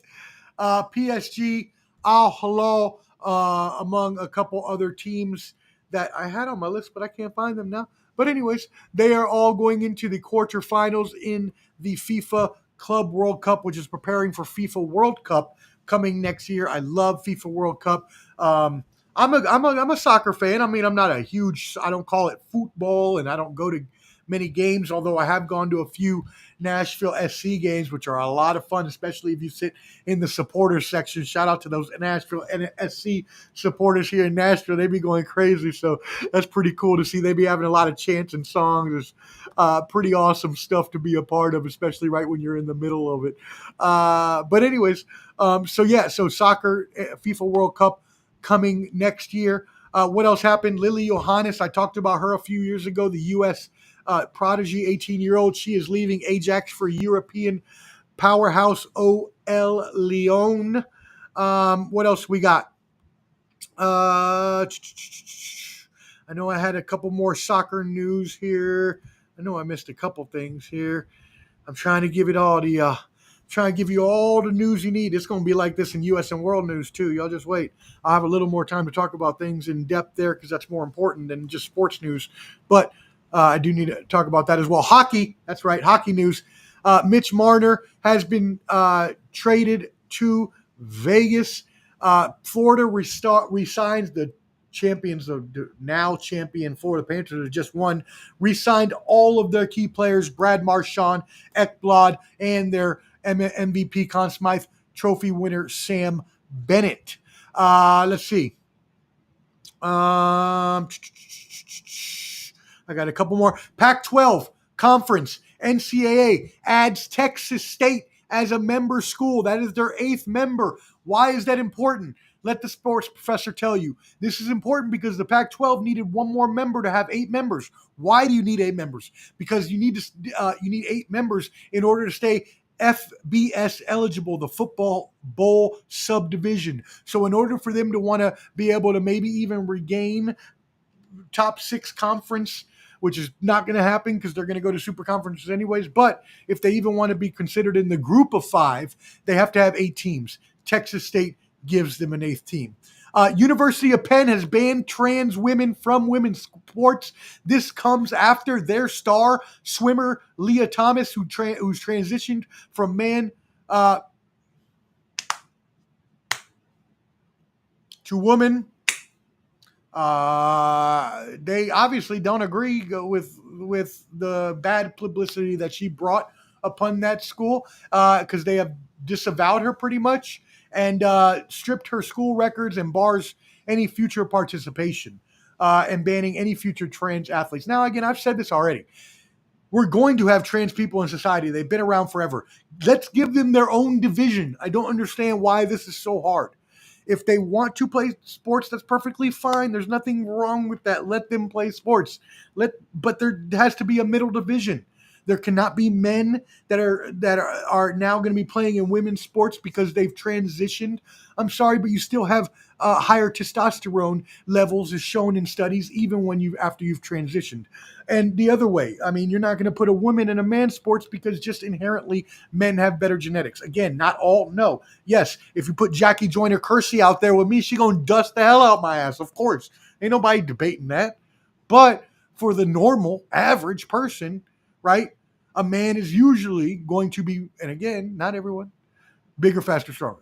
PSG, Al Hilal, among a couple other teams that I had on my list, but I can't find them now. But anyways, they are all going into the quarterfinals in the FIFA Club World Cup, which is preparing for FIFA World Cup coming next year. I love FIFA World Cup. I'm a soccer fan. I mean, I'm not I don't call it football, and I don't go to many games, although I have gone to a few Nashville SC games, which are a lot of fun, especially if you sit in the supporters section. Shout out to those Nashville SC supporters here in Nashville. They be going crazy, so that's pretty cool to see. They be having a lot of chants and songs. It's pretty awesome stuff to be a part of, especially right when you're in the middle of it. But anyways, so soccer, FIFA World Cup coming next year. What else happened? Lily Johannes, I talked about her a few years ago, the U.S. Prodigy, 18-year-old. She is leaving Ajax for European powerhouse OL Lyon. What else we got? I know I had a couple more soccer news here. I know I missed a couple things here. I'm trying to give it all to you. Trying to give you all the news you need. It's going to be like this in U.S. and world news too. Y'all just wait. I'll have a little more time to talk about things in depth there because that's more important than just sports news. But I do need to talk about that as well. Hockey, that's right, hockey news. Mitch Marner has been traded to Vegas. Florida resigns the champions of the now champion Florida Panthers have just won. Re-signed all of their key players, Brad Marchand, Ekblad, and their MVP Conn Smythe Trophy winner Sam Bennett. Let's see. I got a couple more. Pac-12 Conference, NCAA adds Texas State as a member school. That is their 8th member. Why is that important? Let the sports professor tell you. This is important because the Pac-12 needed one more member to have 8 members. Why do you need 8 members? Because you need 8 members in order to stay FBS eligible, the football bowl subdivision. So in order for them to want to be able to maybe even regain top 6 conference, which is not going to happen because they're going to go to super conferences anyways. But if they even want to be considered in the group of 5, they have to have 8 teams. Texas State gives them an 8th team. University of Penn has banned trans women from women's sports. This comes after their star swimmer, Leah Thomas, who's transitioned from man to woman. They obviously don't agree with the bad publicity that she brought upon that school because they have disavowed her pretty much and stripped her school records and bars any future participation and banning any future trans athletes. Now, again, I've said this already. We're going to have trans people in society. They've been around forever. Let's give them their own division. I don't understand why this is so hard. If they want to play sports, that's perfectly fine. There's nothing wrong with that. Let them play sports. But there has to be a middle division. There cannot be men that are now going to be playing in women's sports because they've transitioned. I'm sorry, but you still have higher testosterone levels as shown in studies, even after you've transitioned. And the other way, I mean, you're not going to put a woman in a man's sports because just inherently men have better genetics. Again, not all. No. Yes, if you put Jackie Joyner Kersey out there with me, she going to dust the hell out my ass. Of course. Ain't nobody debating that. But for the normal, average person, right, a man is usually going to be, and again, not everyone, bigger, faster, stronger.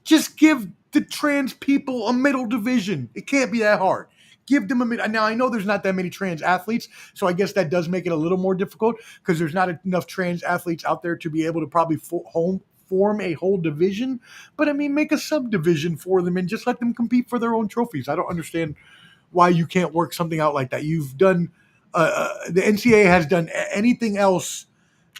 Just give the trans people a middle division. It can't be that hard. Give them a middle. Now, I know there's not that many trans athletes, so I guess that does make it a little more difficult because there's not enough trans athletes out there to be able to probably form a whole division. But, I mean, make a subdivision for them and just let them compete for their own trophies. I don't understand why you can't work something out like that. You've done the NCAA has done anything else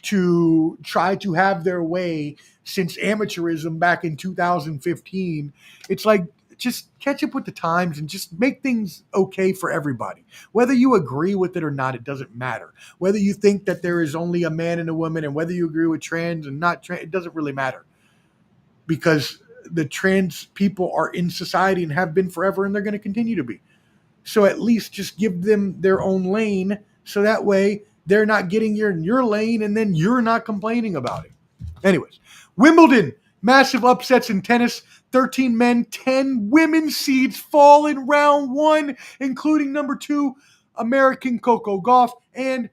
to try to have their way since amateurism back in 2015. It's like, just catch up with the times and just make things okay for everybody. Whether you agree with it or not, it doesn't matter. Whether you think that there is only a man and a woman and whether you agree with trans and not trans, it doesn't really matter. Because the trans people are in society and have been forever and they're going to continue to be. So at least just give them their own lane so that way they're not getting in your lane and then you're not complaining about it. Anyways, Wimbledon, massive upsets in tennis. 13 men, 10 women seeds fall in round 1, including number 2, American Coco Gauff, and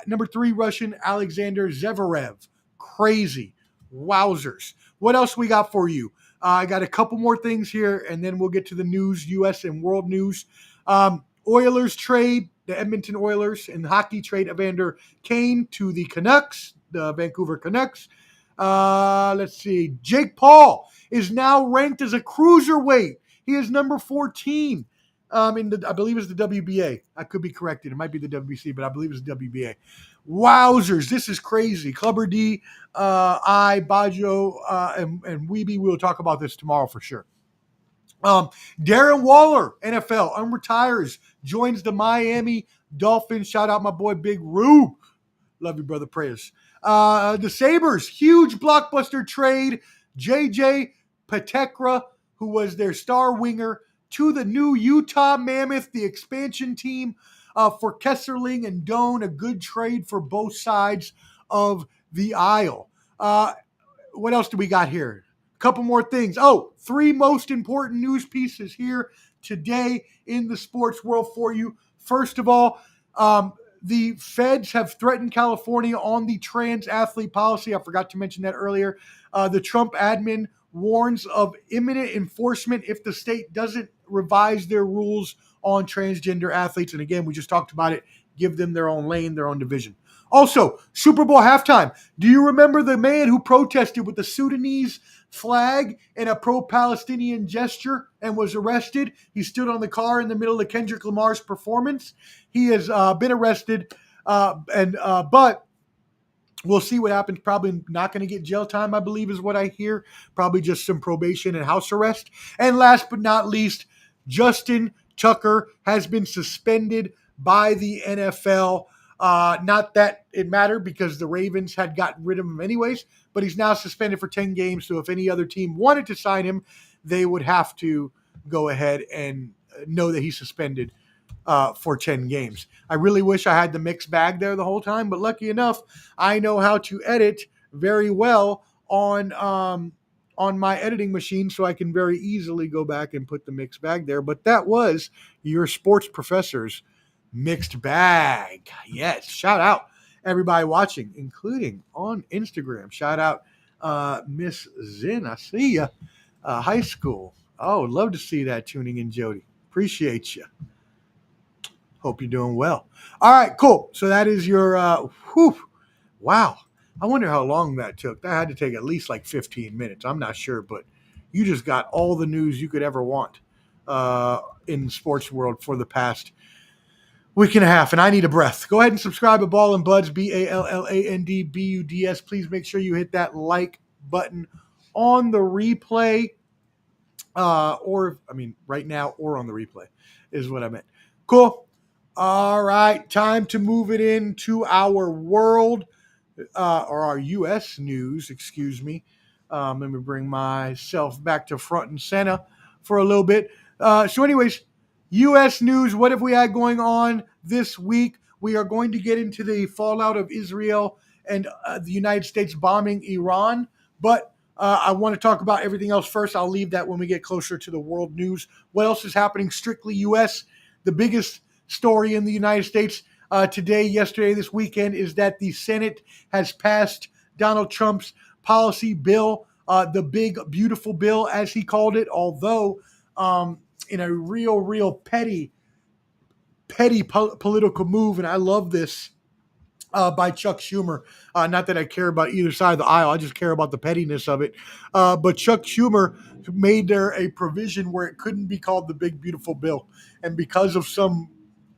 number 3, Russian Alexander Zverev. Crazy. Wowzers. What else we got for you? I got a couple more things here, and then we'll get to the news, U.S. and world news. Oilers trade, the Edmonton Oilers, and hockey trade Evander Kane to the Canucks, the Vancouver Canucks. Let's see. Jake Paul is now ranked as a cruiserweight. He is number 14. I believe it's the WBA. I could be corrected. It might be the WBC, but I believe it's the WBA. Wowzers. This is crazy. Clubber D, Baggio, and Weeby. We'll talk about this tomorrow for sure. Darren Waller, NFL, unretires, joins the Miami Dolphins. Shout out my boy Big Rube. Love you, brother. Prayers. The Sabres, huge blockbuster trade. JJ Petekra, who was their star winger, to the new Utah Mammoth, the expansion team, for Kesserling and Doan, a good trade for both sides of the aisle. What else do we got here? A couple more things. 3 most important news pieces here today in the sports world for you. First of all, the feds have threatened California on the trans athlete policy. I forgot to mention that earlier. The Trump admin warns of imminent enforcement if the state doesn't revise their rules on transgender athletes. And again, we just talked about it. Give them their own lane, their own division. Also, Super Bowl halftime. Do you remember the man who protested with the Sudanese flag and a pro-Palestinian gesture and was arrested? He stood on the car in the middle of Kendrick Lamar's performance. He has been arrested, but We'll see what happens. Probably not going to get jail time, I believe, is what I hear. Probably just some probation and house arrest. And last but not least, Justin Tucker has been suspended by the NFL. Not that it mattered because the Ravens had gotten rid of him anyways, but he's now suspended for 10 games. So if any other team wanted to sign him, they would have to go ahead and know that he's suspended for 10 games. I really wish I had the mixed bag there the whole time, but lucky enough, I know how to edit very well on my editing machine, so I can very easily go back and put the mixed bag there. But that was your sports professor's mixed bag. Yes, shout out everybody watching, including on Instagram. Shout out Miss Zin, I see ya. High school. Oh, love to see that tuning in, Jody. Appreciate you. Hope you're doing well. All right, cool. So that is your, wow. I wonder how long that took. That had to take at least like 15 minutes. I'm not sure, but you just got all the news you could ever want in the sports world for the past week and a half, and I need a breath. Go ahead and subscribe to Ball and Buds, BALLANDBUDS. Please make sure you hit that like button on the replay, right now or on the replay is what I meant. Cool. All right, time to move it into our world, or our U.S. news, excuse me. Let me bring myself back to front and center for a little bit. So anyways, U.S. news, what have we had going on this week? We are going to get into the fallout of Israel and the United States bombing Iran, but I want to talk about everything else first. I'll leave that when we get closer to the world news. What else is happening strictly U.S.? The biggest story in the United States today, yesterday, this weekend is that the Senate has passed Donald Trump's policy bill, the big, beautiful bill, as he called it, although in a real petty political move, and I love this, by Chuck Schumer. Not that I care about either side of the aisle. I just care about the pettiness of it. But Chuck Schumer made there a provision where it couldn't be called the big, beautiful bill. And because of some,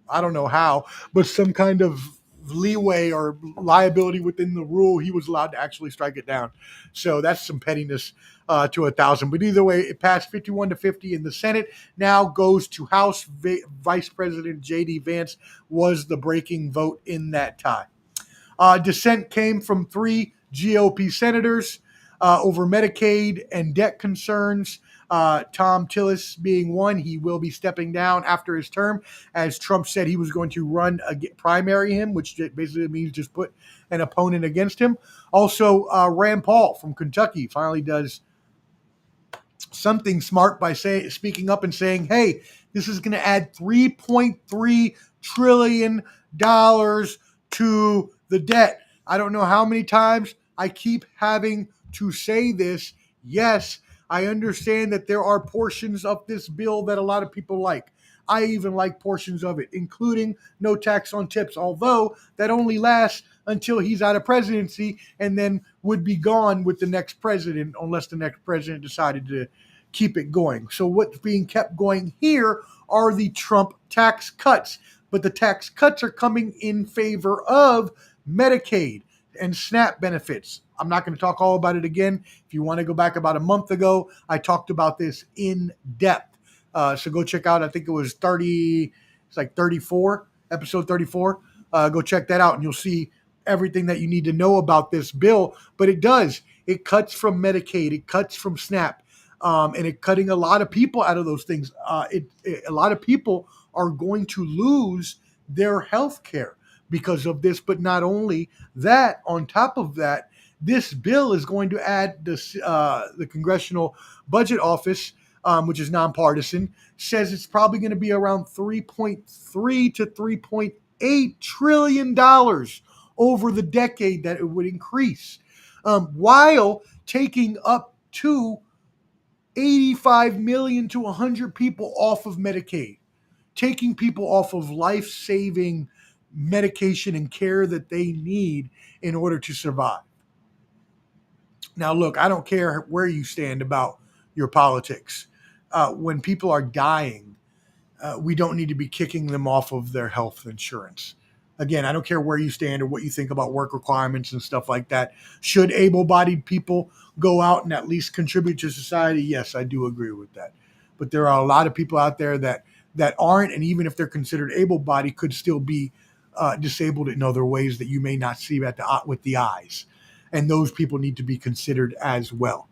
I don't know how, but some kind of leeway or liability within the rule, he was allowed to actually strike it down. So that's some pettiness to 1,000. But either way, it passed 51-50 in the Senate. Now goes to House. Vice President J.D. Vance was the breaking vote in that tie. Dissent came from 3 GOP senators over Medicaid and debt concerns. Tom Tillis being one. He will be stepping down after his term, as Trump said he was going to primary him, which basically means just put an opponent against him. Also, Rand Paul from Kentucky finally does something smart by speaking up and saying, hey, this is going to add $3.3 trillion to the debt. I don't know how many times I keep having to say this. Yes, I understand that there are portions of this bill that a lot of people like. I even like portions of it, including no tax on tips, although that only lasts until he's out of presidency and then would be gone with the next president unless the next president decided to keep it going. So what's being kept going here are the Trump tax cuts, but the tax cuts are coming in favor of Medicaid and SNAP benefits. I'm not going to talk all about it again. If you want to go back about a month ago, I talked about this in depth. So go check out, I think it was 34, episode 34. Go check that out and you'll see everything that you need to know about this bill. But it does. It cuts from Medicaid. It cuts from SNAP. And it cutting a lot of people out of those things. A lot of people are going to lose their health care because of this. But not only that, on top of that, this bill is going to add the Congressional Budget Office, which is nonpartisan, says it's probably going to be around $3.3 to $3.8 trillion over the decade that it would increase, while taking up to 85 million to 100 people off of Medicaid, taking people off of life-saving medication and care that they need in order to survive. Now, look, I don't care where you stand about your politics. When people are dying, we don't need to be kicking them off of their health insurance. Again, I don't care where you stand or what you think about work requirements and stuff like that. Should able-bodied people go out and at least contribute to society? Yes, I do agree with that. But there are a lot of people out there that aren't, and even if they're considered able-bodied, could still be disabled in other ways that you may not see with the eyes. And those people need to be considered as well.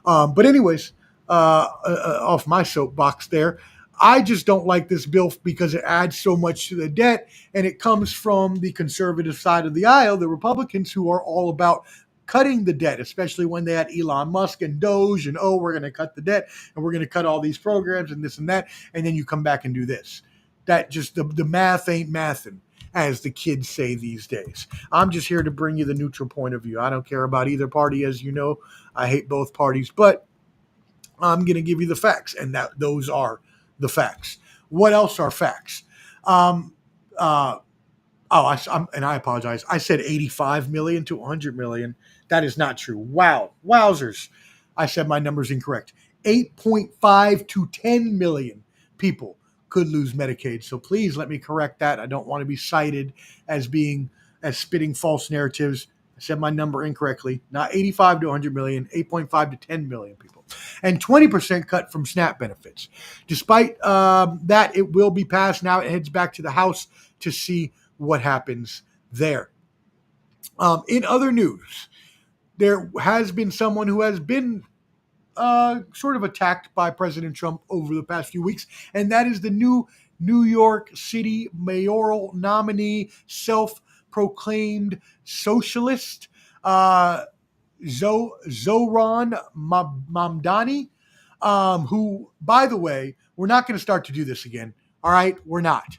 But anyways, off my soapbox there, I just don't like this bill because it adds so much to the debt, and it comes from the conservative side of the aisle, the Republicans, who are all about cutting the debt, especially when they had Elon Musk and Doge and, oh, we're going to cut the debt and we're going to cut all these programs and this and that, and then you come back and do this. That just, the math ain't mathing, as the kids say these days. I'm just here to bring you the neutral point of view. I don't care about either party, as you know. I hate both parties, but I'm going to give you the facts, and those are the facts. What else are facts? And I apologize. I said 85 million to 100 million. That is not true. Wow. Wowzers. I said my number's incorrect. 8.5 to 10 million people could lose Medicaid. So please let me correct that. I don't want to be cited as spitting false narratives. I said my number incorrectly. Not 85 to 100 million, 8.5 to 10 million people. And 20% cut from SNAP benefits. Despite that, it will be passed. Now it heads back to the House to see what happens there. In other news, there has been someone who has been sort of attacked by President Trump over the past few weeks, and that is the new New York City mayoral nominee, self-proclaimed socialist, Zohran Mamdani, who, by the way, we're not going to start to do this again. All right, we're not.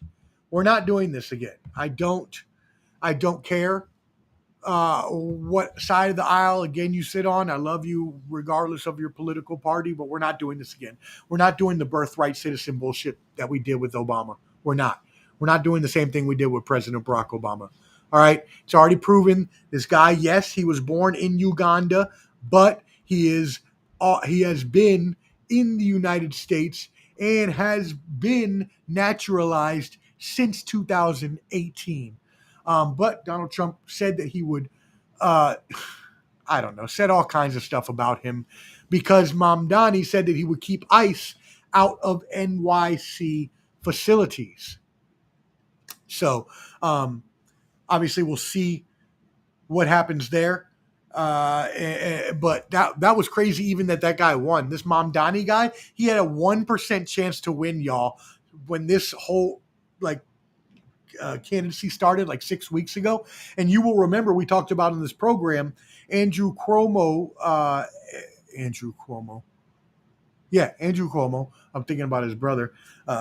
We're not doing this again. I don't care what side of the aisle, again, you sit on. I love you regardless of your political party, but we're not doing this again. We're not doing the birthright citizen bullshit that we did with Obama. We're not. We're not doing the same thing we did with President Barack Obama. All right? It's already proven. This guy, yes, he was born in Uganda, but he has been in the United States and has been naturalized since 2018. But Donald Trump said that he would, said all kinds of stuff about him because Mamdani said that he would keep ICE out of NYC facilities. So, obviously we'll see what happens there. But that was crazy even that guy won. This Mamdani guy, he had a 1% chance to win, y'all, when this whole, candidacy started 6 weeks ago. And you will remember we talked about in this program, Andrew Cuomo. Andrew Cuomo. I'm thinking about his brother,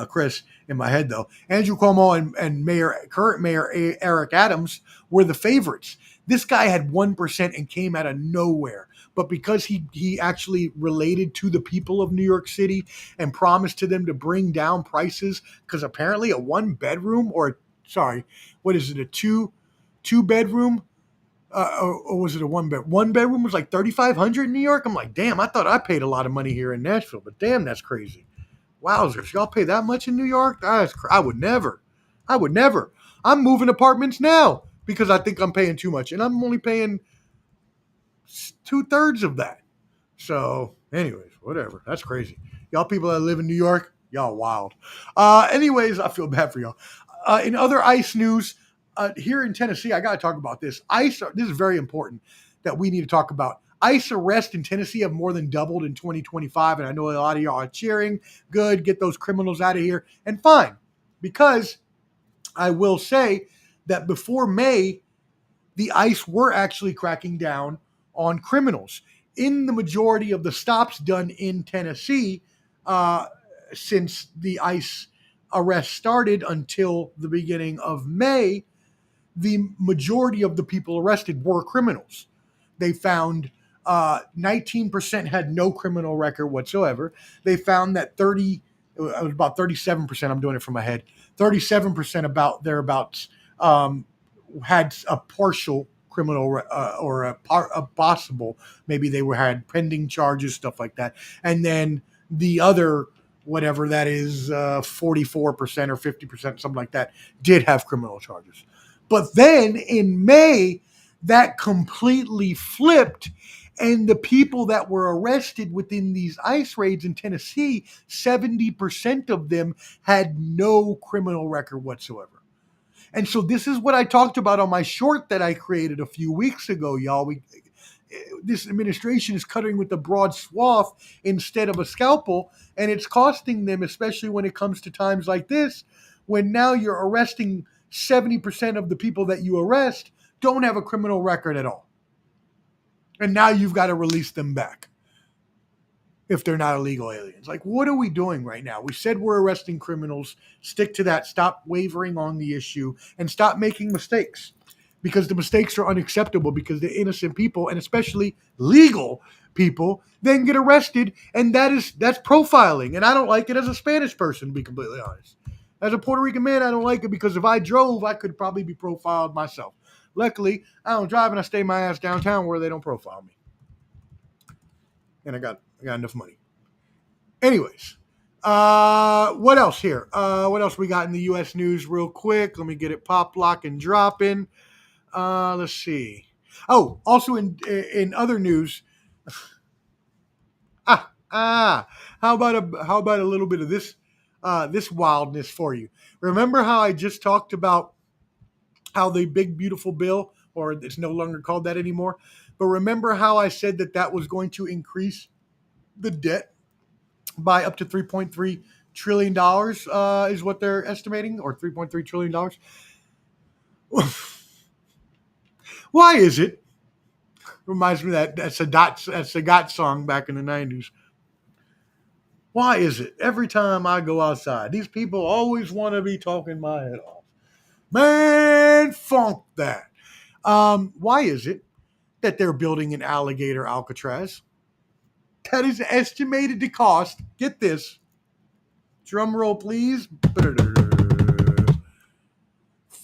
Chris, in my head, though. Andrew Cuomo and current mayor Eric Adams were the favorites. This guy had 1% and came out of nowhere. But because he actually related to the people of New York City and promised to them to bring down prices, because apparently a one-bedroom a two-bedroom? Or was it a one bed? One bedroom was like $3,500 in New York. I'm like, damn, I thought I paid a lot of money here in Nashville, but damn, that's crazy. Wowzers, y'all pay that much in New York? I would never. I'm moving apartments now because I think I'm paying too much, and I'm only paying 2/3 of that. So, anyways, whatever. That's crazy. Y'all people that live in New York, y'all wild. Anyways, I feel bad for y'all. In other ICE news, here in Tennessee, I got to talk about this. ICE, this is very important that we need to talk about. ICE arrests in Tennessee have more than doubled in 2025, and I know a lot of y'all are cheering. Good, get those criminals out of here. And fine, because I will say that before May, the ICE were actually cracking down on criminals. In the majority of the stops done in Tennessee, since the ICE arrest started until the beginning of May, the majority of the people arrested were criminals. They found 19% had no criminal record whatsoever. They found that it was about 37%, I'm doing it from my head, 37% about thereabouts had a partial criminal or a possible, maybe they had pending charges, stuff like that. And then the other, whatever that is, 44% or 50%, something like that, did have criminal charges. But then in May, that completely flipped. And the people that were arrested within these ICE raids in Tennessee, 70% of them had no criminal record whatsoever. And so this is what I talked about on my short that I created a few weeks ago, y'all. This administration is cutting with a broad swath instead of a scalpel, and it's costing them, especially when it comes to times like this, when now you're arresting 70% of the people that you arrest don't have a criminal record at all. And now you've got to release them back if they're not illegal aliens. Like, what are we doing right now? We said we're arresting criminals. Stick to that. Stop wavering on the issue and stop making mistakes, because the mistakes are unacceptable, because the innocent people, and especially legal people, then get arrested. And that's profiling. And I don't like it as a Spanish person, to be completely honest. As a Puerto Rican man, I don't like it, because if I drove, I could probably be profiled myself. Luckily, I don't drive, and I stay my ass downtown where they don't profile me. And I got enough money. Anyways, what else here? What else we got in the U.S. news real quick? Let me get it pop, lock, and dropping. Let's see. Oh, also in other news, how about a little bit of this wildness for you? Remember how I just talked about how the big beautiful bill, or it's no longer called that anymore, but remember how I said that was going to increase the debt by up to $3.3 trillion is what they're estimating, or $3.3 trillion. Why is it? Reminds me of that Sagat song back in the 90s. Why is it every time I go outside, these people always want to be talking my head off? Man, funk that. Why is it that they're building an alligator Alcatraz that is estimated to cost, get this, drum roll please,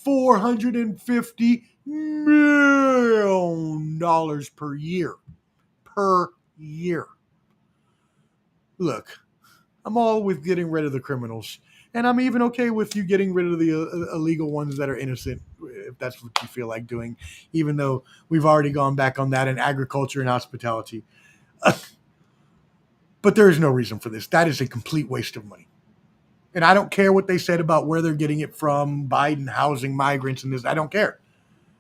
$450 million per year. Per year. Look, I'm all with getting rid of the criminals. And I'm even okay with you getting rid of the illegal ones that are innocent, if that's what you feel like doing, even though we've already gone back on that in agriculture and hospitality. But there is no reason for this. That is a complete waste of money. And I don't care what they said about where they're getting it from, Biden housing migrants and this. I don't care.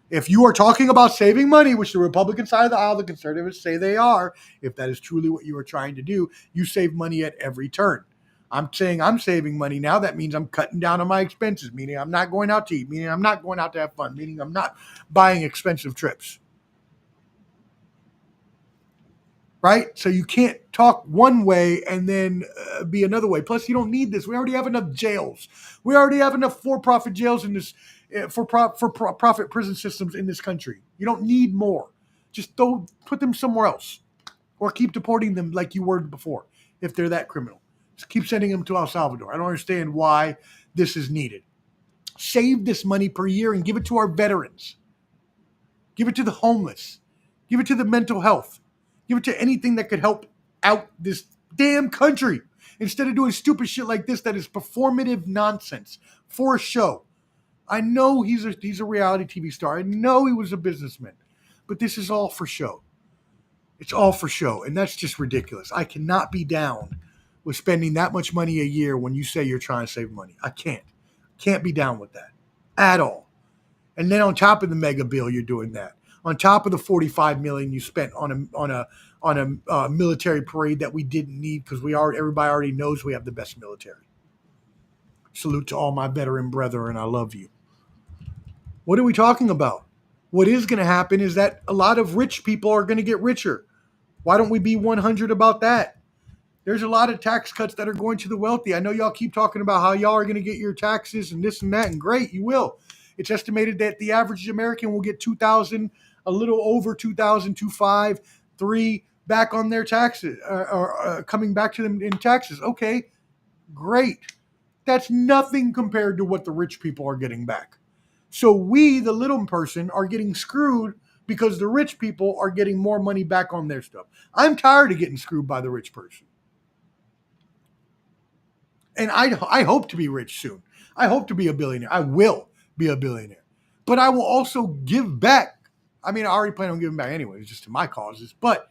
If you are talking about saving money, which the Republican side of the aisle, the conservatives say they are, if that is truly what you are trying to do, you save money at every turn. I'm saying I'm saving money now. That means I'm cutting down on my expenses, meaning I'm not going out to eat, meaning I'm not going out to have fun, meaning I'm not buying expensive trips. Right? So you can't talk one way and then be another way. Plus, you don't need this. We already have enough jails. We already have enough for-profit jails in this, for-profit prison systems in this country. You don't need more. Just don't put them somewhere else, or keep deporting them like you were before. If they're that criminal, just keep sending them to El Salvador. I don't understand why this is needed. Save this money per year and give it to our veterans. Give it to the homeless. Give it to the mental health. Give it to anything that could help out this damn country, instead of doing stupid shit like this that is performative nonsense for a show. I know he's a reality TV star. I know he was a businessman, but this is all for show. It's all for show, and that's just ridiculous. I cannot be down with spending that much money a year when you say you're trying to save money. I can't be down with that at all. And then on top of the mega bill, you're doing that. On top of the $45 million you spent on a military parade that we didn't need, because everybody already knows we have the best military. Salute to all my veteran brethren. I love you. What are we talking about? What is going to happen is that a lot of rich people are going to get richer. Why don't we be 100 about that? There's a lot of tax cuts that are going to the wealthy. I know y'all keep talking about how y'all are going to get your taxes and this and that, and great, you will. It's estimated that the average American will get $2,000, a little over $2,000, $2,500, $3,000 back on their taxes, or coming back to them in taxes. Okay, great. That's nothing compared to what the rich people are getting back. So we, the little person, are getting screwed because the rich people are getting more money back on their stuff. I'm tired of getting screwed by the rich person. And I hope to be rich soon. I hope to be a billionaire. I will be a billionaire. but I will also give back. I mean, I already plan on giving back anyways, just to my causes, but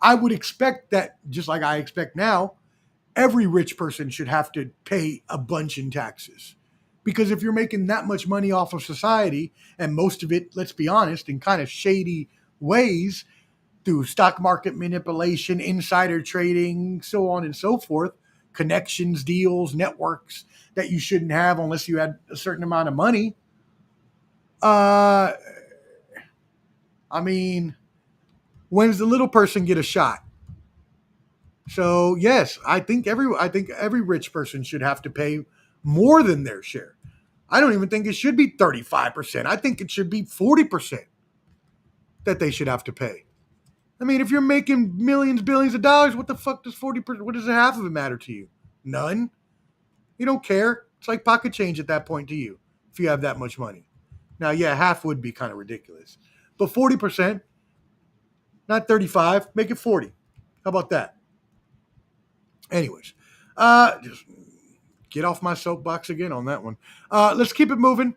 I would expect that, just like I expect now, every rich person should have to pay a bunch in taxes. Because if you're making that much money off of society, and most of it, let's be honest, in kind of shady ways, through stock market manipulation, insider trading, so on and so forth, connections, deals, networks that you shouldn't have unless you had a certain amount of money. I mean, when does the little person get a shot? So yes, I think every rich person should have to pay more than their share. I don't even think it should be 35%. I think it should be 40% that they should have to pay. I mean, if you're making millions, billions of dollars, what the fuck does 40%, what does half of it matter to you? None. You don't care. It's like pocket change at that point to you if you have that much money. Now, yeah, half would be kind of ridiculous. But 40%, not 35, make it 40. How about that? Anyways, just get off my soapbox again on that one. Let's keep it moving.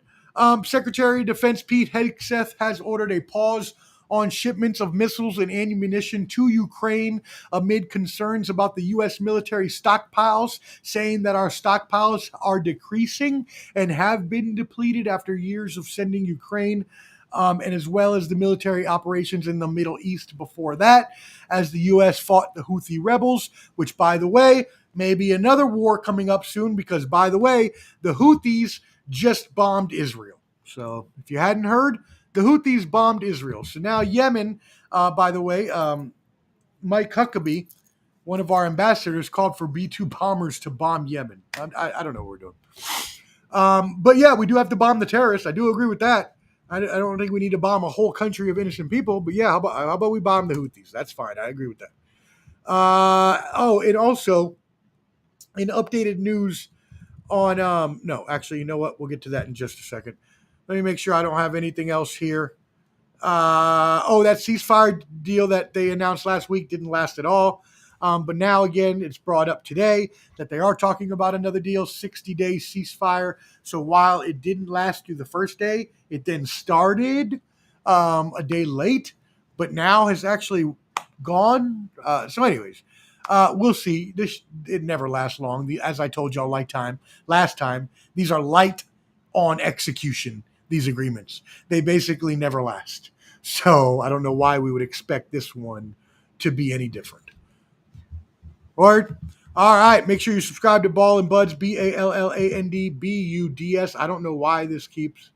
Secretary of Defense Pete Hegseth has ordered a pause on shipments of missiles and ammunition to Ukraine amid concerns about the U.S. military stockpiles, saying that our stockpiles are decreasing and have been depleted after years of sending Ukraine, and as well as the military operations in the Middle East before that, as the U.S. fought the Houthi rebels, which, by the way, may be another war coming up soon because, by the way, the Houthis just bombed Israel. So if you hadn't heard, the Houthis bombed Israel. So now Yemen, by the way, Mike Huckabee, one of our ambassadors, called for B-2 bombers to bomb Yemen. I don't know what we're doing. But yeah, we do have to bomb the terrorists. I do agree with that. I don't think we need to bomb a whole country of innocent people. But yeah, how about we bomb the Houthis? That's fine. I agree with that. And also, in updated news on, no, actually, you know what? We'll get to that in just a second. Let me make sure I don't have anything else here. That ceasefire deal that they announced last week didn't last at all. But now, again, it's brought up today that they are talking about another deal, 60-day ceasefire. So while it didn't last through the first day, it then started a day late, but now has actually gone. Anyways, we'll see. It never lasts long. As I told y'all last time, these are light on execution, these agreements. They basically never last. So I don't know why we would expect this one to be any different. All right. Make sure you subscribe to Ball and Buds, BALLANDBUDS. I don't know why this keeps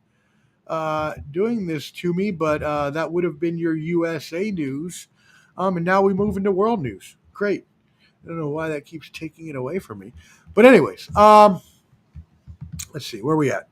doing this to me, but that would have been your USA news. And now we move into world news. Great. I don't know why that keeps taking it away from me. But anyways, let's see. Where are we at?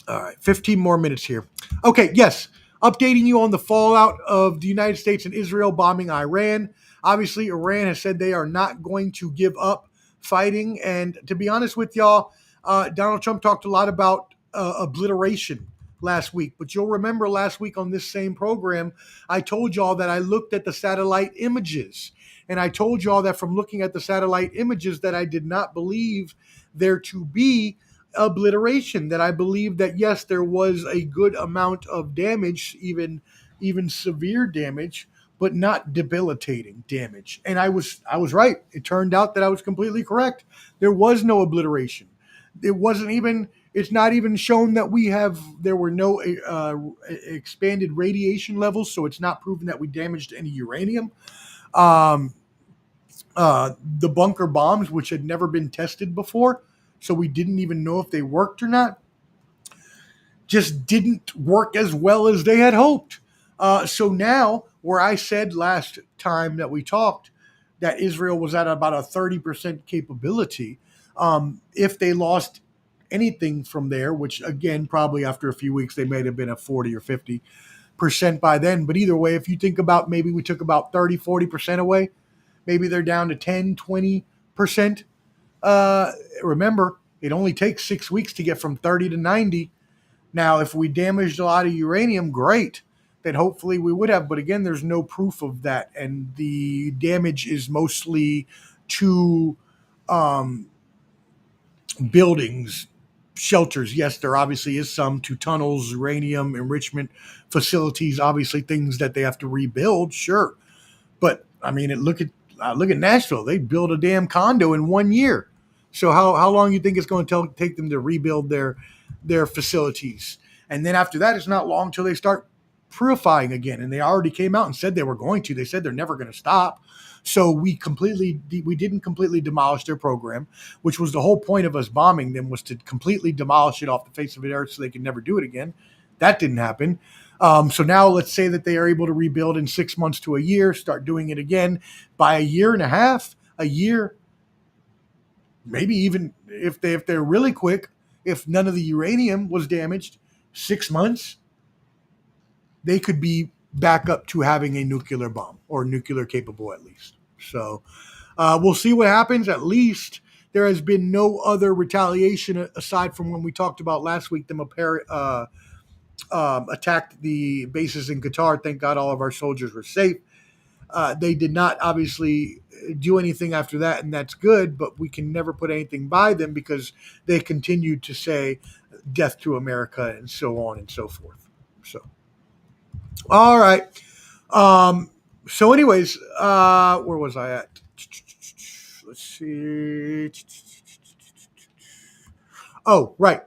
All right. 15 more minutes here. Okay. Yes. Updating you on the fallout of the United States and Israel bombing Iran. Obviously, Iran has said they are not going to give up fighting. And to be honest with y'all, Donald Trump talked a lot about obliteration last week. But you'll remember last week on this same program, I told y'all that I looked at the satellite images. And I told y'all that from looking at the satellite images that I did not believe there to be obliteration, that I believe that, yes, there was a good amount of damage, even severe damage, but not debilitating damage. And I was right. It turned out that I was completely correct. There was no obliteration. It's not even shown that there were no expanded radiation levels, so it's not proven that we damaged any uranium. The bunker bombs, which had never been tested before, so we didn't even know if they worked or not, just didn't work as well as they had hoped. So now, where I said last time that we talked that Israel was at about a 30% capability, if they lost anything from there, which again, probably after a few weeks, they may have been a 40 or 50% by then. But either way, if you think about maybe we took about 30, 40% away, maybe they're down to 10, 20%. Remember, it only takes 6 weeks to get from 30 to 90. Now, if we damaged a lot of uranium, great. Then hopefully we would have. But again, there's no proof of that. And the damage is mostly to buildings, shelters. Yes, there obviously is some to tunnels, uranium enrichment facilities, obviously things that they have to rebuild. Sure, but I mean, look at Nashville. They built a damn condo in 1 year. So how long you think it's going to take them to rebuild their facilities? And then after that, it's not long till they start purifying again. And they already came out and said they were going to. They said they're never going to stop. So we didn't completely demolish their program, which was the whole point of us bombing them, was to completely demolish it off the face of the earth so they could never do it again. That didn't happen. So now let's say that they are able to rebuild in 6 months to a year, start doing it again by a year and a half, a year, maybe even if they're really quick, if none of the uranium was damaged, 6 months, they could be back up to having a nuclear bomb, or nuclear capable at least. So we'll see what happens. At least there has been no other retaliation aside from when we talked about last week, them attacked the bases in Qatar. Thank God all of our soldiers were safe. They did not obviously do anything after that, and that's good, but we can never put anything by them because they continued to say death to America and so on and so forth. So, all right. So anyways, where was I at? Let's see. Oh, right.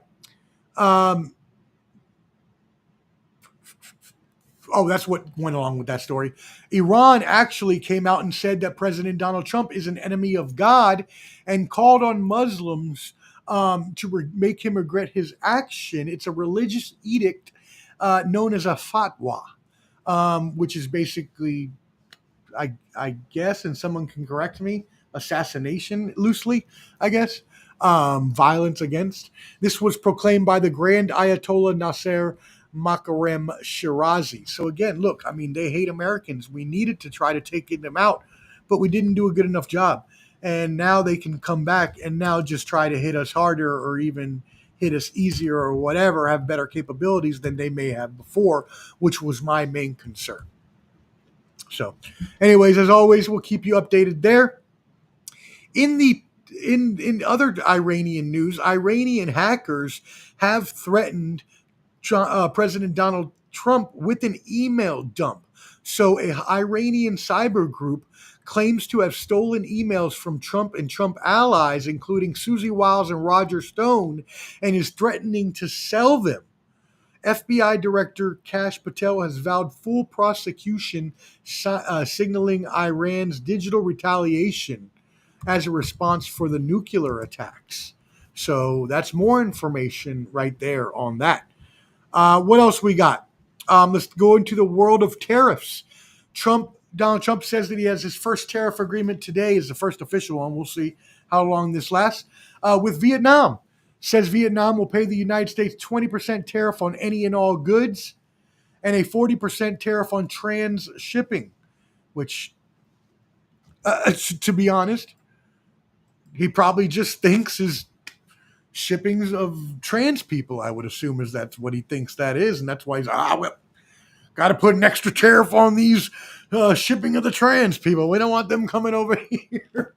That's what went along with that story. Iran actually came out and said that President Donald Trump is an enemy of God and called on Muslims to make him regret his action. It's a religious edict known as a fatwa, which is basically, I guess, and someone can correct me, assassination, loosely, I guess, violence against. This was proclaimed by the Grand Ayatollah Nasser Makarem Shirazi. So again, look, I mean, they hate Americans. We needed to try to take them out, but we didn't do a good enough job. And now they can come back and now just try to hit us harder, or even hit us easier, or whatever, have better capabilities than they may have before, which was my main concern. So anyways, as always, we'll keep you updated there. In other Iranian news, Iranian hackers have threatened President Donald Trump with an email dump. So an Iranian cyber group claims to have stolen emails from Trump and Trump allies, including Susie Wiles and Roger Stone, and is threatening to sell them. FBI Director Kash Patel has vowed full prosecution, signaling Iran's digital retaliation as a response for the nuclear attacks. So that's more information right there on that. What else we got? Let's go into the world of tariffs. Donald Trump says that he has his first tariff agreement today, is the first official one. We'll see how long this lasts. With Vietnam, says Vietnam will pay the United States 20% tariff on any and all goods, and a 40% tariff on trans shipping, which, to be honest, he probably just thinks is shippings of trans people, I would assume, is that's what he thinks that is, and that's why he's got to put an extra tariff on these shipping of the trans people. We don't want them coming over here.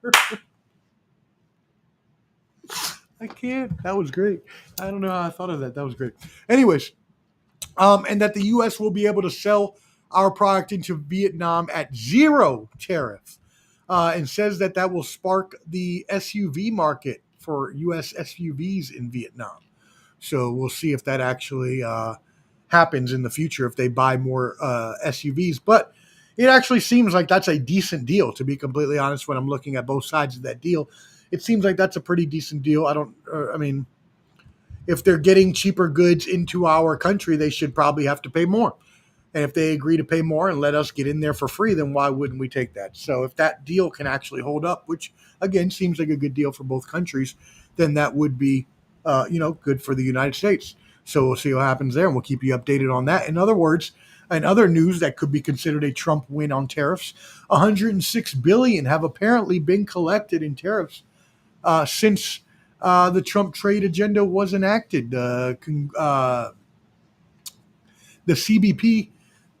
I can't. That was great. I don't know how I thought of that. That was great. Anyways, and that the U.S. will be able to sell our product into Vietnam at zero tariff, and says that will spark the SUV market for U.S. SUVs in Vietnam. So we'll see if that actually happens in the future, if they buy more SUVs. But it actually seems like that's a decent deal, to be completely honest, when I'm looking at both sides of that deal. It seems like that's a pretty decent deal. I mean, if they're getting cheaper goods into our country, they should probably have to pay more. And if they agree to pay more and let us get in there for free, then why wouldn't we take that? So if that deal can actually hold up, which again seems like a good deal for both countries, then that would be, good for the United States. So we'll see what happens there, and we'll keep you updated on that. In other words, in other news that could be considered a Trump win on tariffs, $106 billion have apparently been collected in tariffs since the Trump trade agenda was enacted. The CBP,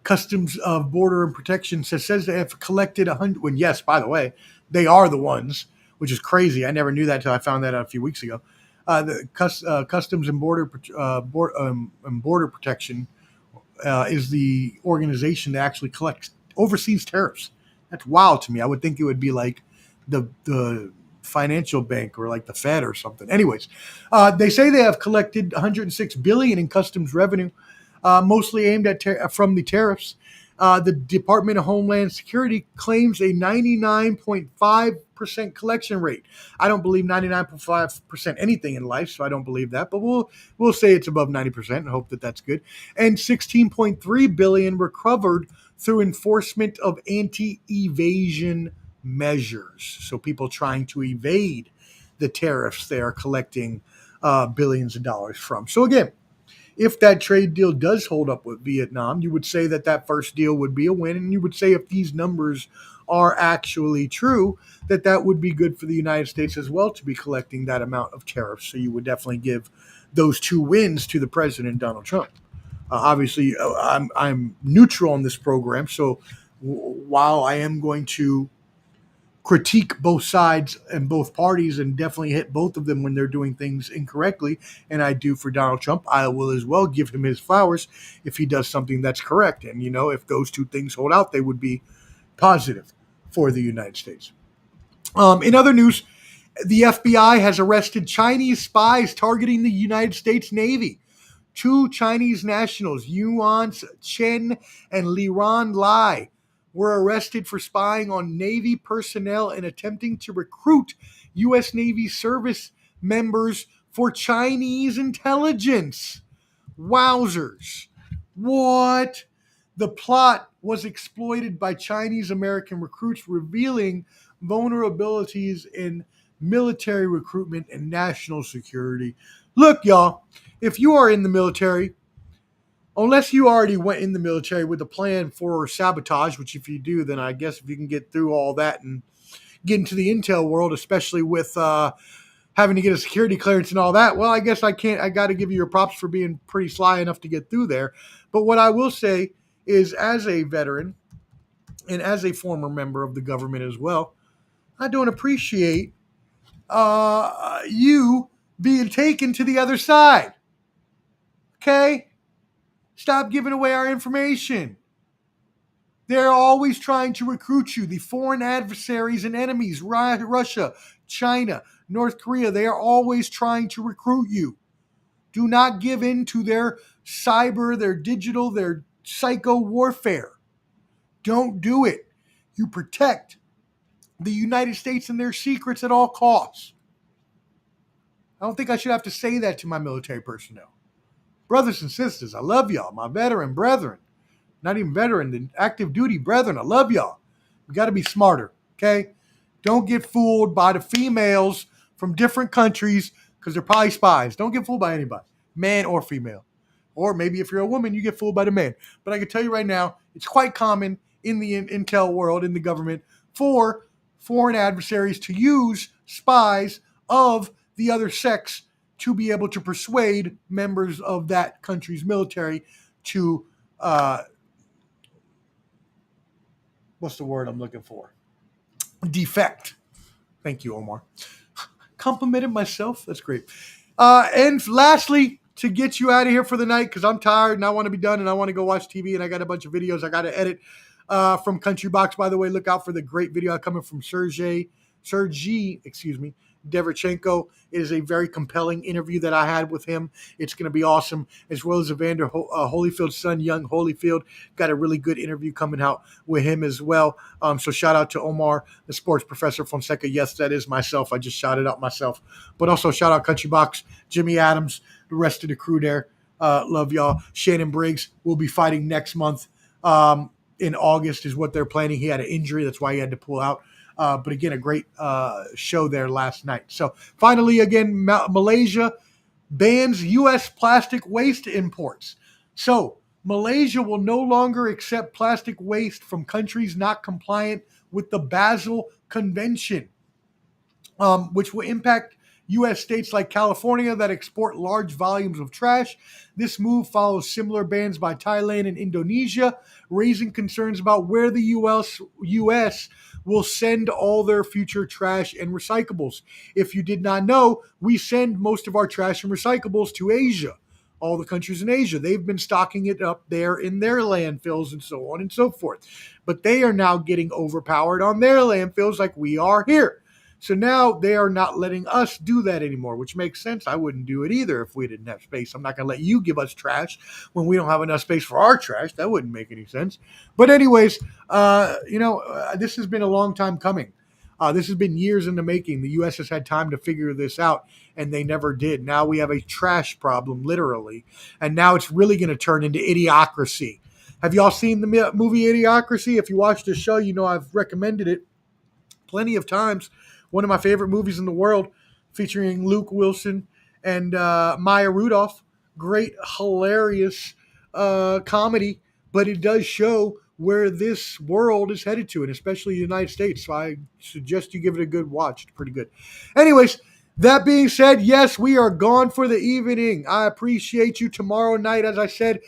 Customs of Border and Protection, says they have collected 100. When yes, by the way, they are the ones, which is crazy. I never knew that until I found that out a few weeks ago. The Customs and Border Protection is the organization that actually collects overseas tariffs. That's wild to me. I would think it would be like the financial bank or like the Fed or something. Anyways, they say they have collected 106 billion in customs revenue, mostly aimed at from the tariffs. The Department of Homeland Security claims a 99.5% collection rate. I don't believe 99.5% anything in life, so I don't believe that. But we'll say it's above 90% and hope that that's good. And 16.3 billion recovered through enforcement of anti-evasion measures. So people trying to evade the tariffs they are collecting billions of dollars from. So again, if that trade deal does hold up with Vietnam, you would say that that first deal would be a win. And you would say if these numbers are actually true, that that would be good for the United States as well to be collecting that amount of tariffs. So you would definitely give those two wins to the president, Donald Trump. Obviously, I'm neutral on this program. So while I am going to critique both sides and both parties and definitely hit both of them when they're doing things incorrectly, and I do for Donald Trump, I will as well give him his flowers if he does something that's correct. And, if those two things hold out, they would be positive for the United States. In other news, the FBI has arrested Chinese spies targeting the United States Navy. Two Chinese nationals, Yuan Chen and Liran Lai, were arrested for spying on Navy personnel and attempting to recruit U.S. Navy service members for Chinese intelligence. Wowzers. What? The plot was exploited by Chinese American recruits, revealing vulnerabilities in military recruitment and national security. Look, y'all, if you are in the military, unless you already went in the military with a plan for sabotage, which if you do, then I guess if you can get through all that and get into the intel world, especially with having to get a security clearance and all that, well, I guess I got to give you your props for being pretty sly enough to get through there. But what I will say is, as a veteran and as a former member of the government as well, I don't appreciate you being taken to the other side. Okay? Stop giving away our information. They're always trying to recruit you. The foreign adversaries and enemies, Russia, China, North Korea, they are always trying to recruit you. Do not give in to their cyber, their digital, their psycho warfare. Don't do it. You protect the United States and their secrets at all costs. I don't think I should have to say that to my military personnel. Brothers and sisters, I love y'all. My veteran brethren. Not even veteran, the active duty brethren, I love y'all. We got to be smarter, okay? Don't get fooled by the females from different countries because they're probably spies. Don't get fooled by anybody, man or female. Or maybe if you're a woman, you get fooled by the man. But I can tell you right now, it's quite common in the intel world, in the government, for foreign adversaries to use spies of the other sex to be able to persuade members of that country's military to, what's the word I'm looking for? Defect. Thank you, Omar. Complimented myself. That's great. And lastly, to get you out of here for the night, because I'm tired and I want to be done and I want to go watch TV and I got a bunch of videos I got to edit from Country Box. By the way, look out for the great video coming from Sergey, Deverchenko. It is a very compelling interview that I had with him. It's going to be awesome, as well as Evander Holyfield's son, young Holyfield. Got a really good interview coming out with him as well. So shout out to Omar, the sports professor, Fonseca. Yes, that is myself. I just shouted out myself. But also shout out Country Box, Jimmy Adams, the rest of the crew there. Love y'all. Shannon Briggs will be fighting next month. In August is what they're planning. He had an injury. That's why he had to pull out. But again, a great show there last night. So finally, again, Malaysia bans U.S. plastic waste imports. So Malaysia will no longer accept plastic waste from countries not compliant with the Basel Convention, which will impact U.S. states like California that export large volumes of trash. This move follows similar bans by Thailand and Indonesia, raising concerns about where the U.S. will send all their future trash and recyclables. If you did not know, we send most of our trash and recyclables to Asia. All the countries in Asia, they've been stocking it up there in their landfills and so on and so forth. But they are now getting overpowered on their landfills like we are here. So now they are not letting us do that anymore, which makes sense. I wouldn't do it either if we didn't have space. I'm not going to let you give us trash when we don't have enough space for our trash. That wouldn't make any sense. But anyways, this has been a long time coming. This has been years in the making. The U.S. has had time to figure this out, and they never did. Now we have a trash problem, literally, and now it's really going to turn into idiocracy. Have y'all seen the movie Idiocracy? If you watched the show, you know I've recommended it plenty of times. One of my favorite movies in the world, featuring Luke Wilson and Maya Rudolph. Great, hilarious comedy, but it does show where this world is headed to, and especially the United States. So I suggest you give it a good watch. It's pretty good. Anyways, that being said, yes, we are gone for the evening. I appreciate you. Tomorrow night, as I said,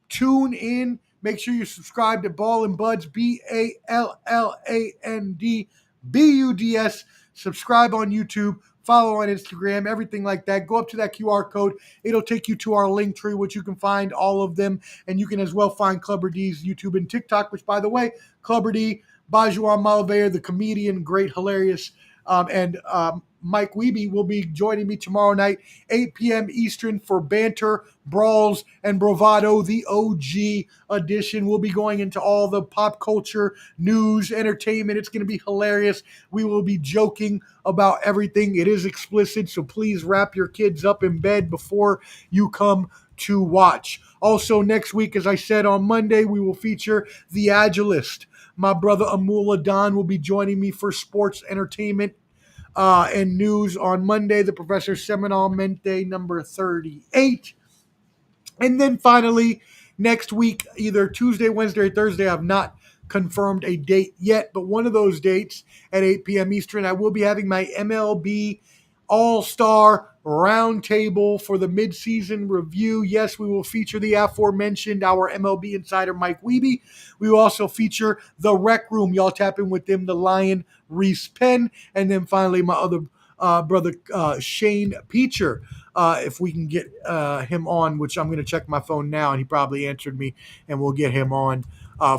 tune in. Make sure you subscribe to Ball and Buds, BALLANDBUDS. Subscribe on YouTube. Follow on Instagram, everything like that. Go up to that QR code. It'll take you to our link tree, which you can find all of them. And you can as well find Clubber D's YouTube and TikTok, which, by the way, Clubber D, Bajuan Malaveyer, the comedian, great, hilarious, and Mike Wiebe will be joining me tomorrow night, 8 p.m. Eastern, for Banter, Brawls, and Bravado, the OG edition. We'll be going into all the pop culture, news, entertainment. It's going to be hilarious. We will be joking about everything. It is explicit, so please wrap your kids up in bed before you come to watch. Also, next week, as I said, on Monday, we will feature The Agilist. My brother Amul Adan will be joining me for sports entertainment and news on Monday. The Professor Semanalmente number 38. And then finally, next week, either Tuesday, Wednesday, or Thursday, I've not confirmed a date yet, but one of those dates at 8 p.m. Eastern, I will be having my MLB All-Star Roundtable for the midseason review. Yes, we will feature the aforementioned, our MLB insider, Mike Wiebe. We will also feature the Rec Room. Y'all tap in with them, the Lion, Reese Penn. And then finally, my other brother, Shane Peacher. If we can get him on, which I'm going to check my phone now, and he probably answered me, and we'll get him on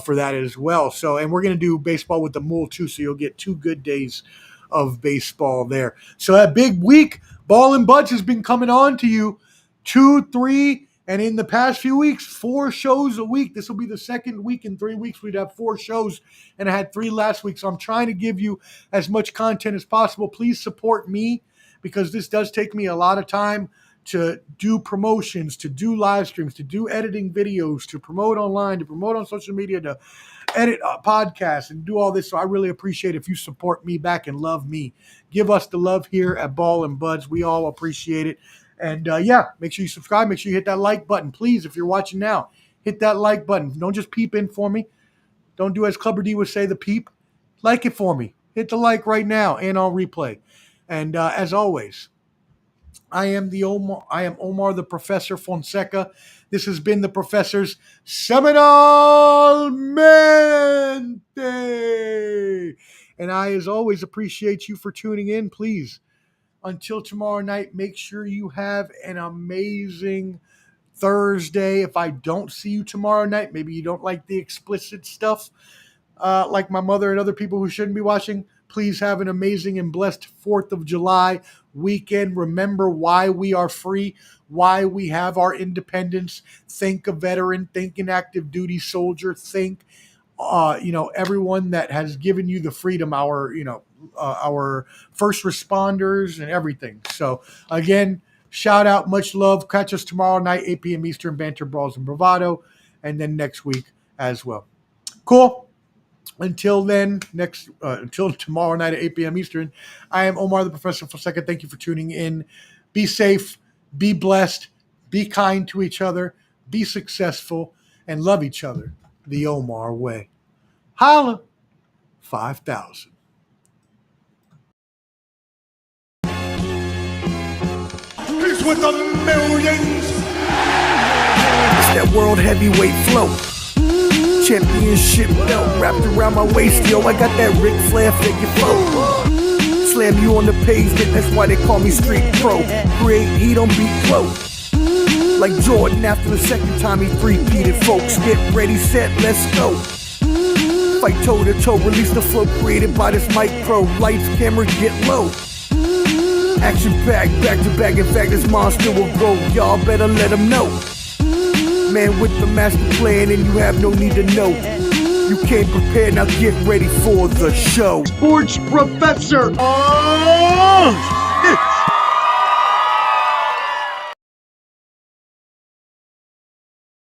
for that as well. So, and we're going to do baseball with the Mule too, so you'll get 2 good days of baseball there. So that big week, Ball and Buds has been coming on to you 2, 3, and in the past few weeks, 4 shows a week. This will be the second week in 3 weeks. We'd have 4 shows, and I had 3 last week. So I'm trying to give you as much content as possible. Please support me, because this does take me a lot of time to do promotions, to do live streams, to do editing videos, to promote online, to promote on social media, to edit podcasts and do all this. So I really appreciate if you support me back and love me. Give us the love here at Ball and Buds. We all appreciate it. And make sure you subscribe. Make sure you hit that like button. Please, if you're watching now, hit that like button. Don't just peep in for me. Don't do as Clubber D would say, the peep. Like it for me. Hit the like right now and on replay. And as always, I am Omar the Professor Fonseca. This has been the Professor's Semanalmente. And I, as always, appreciate you for tuning in. Please, until tomorrow night, make sure you have an amazing Thursday. If I don't see you tomorrow night, maybe you don't like the explicit stuff, like my mother and other people who shouldn't be watching, please have an amazing and blessed 4th of July weekend. Remember why we are free, why we have our independence. Think a veteran, think an active duty soldier, think, everyone that has given you the freedom, our first responders and everything. So again, shout out, much love. Catch us tomorrow night, 8 p.m. Eastern, Banter, Brawls, and Bravado, and then next week as well. Cool. Until then, until tomorrow night at 8 p.m. Eastern, I am Omar the Professor Fonseca. Thank you for tuning in. Be safe, be blessed, be kind to each other, be successful, and love each other the Omar way. Holla, 5,000. with the millions. It's that world heavyweight flow. Championship belt wrapped around my waist, yo. I got that Ric Flair figure flow. Slam you on the pavement, that's why they call me Street Pro. Create heat on beat flow. Like Jordan after the second time he three-peated, folks. Get ready, set, let's go. Fight toe to toe, release the flow created by this mic pro. Lights, camera, get low. Action packed, back to back. In fact, this monster will grow. Y'all better let him know. Man with the master plan, and you have no need to know. You came prepared, now get ready for the show. Sports Professor. Oh,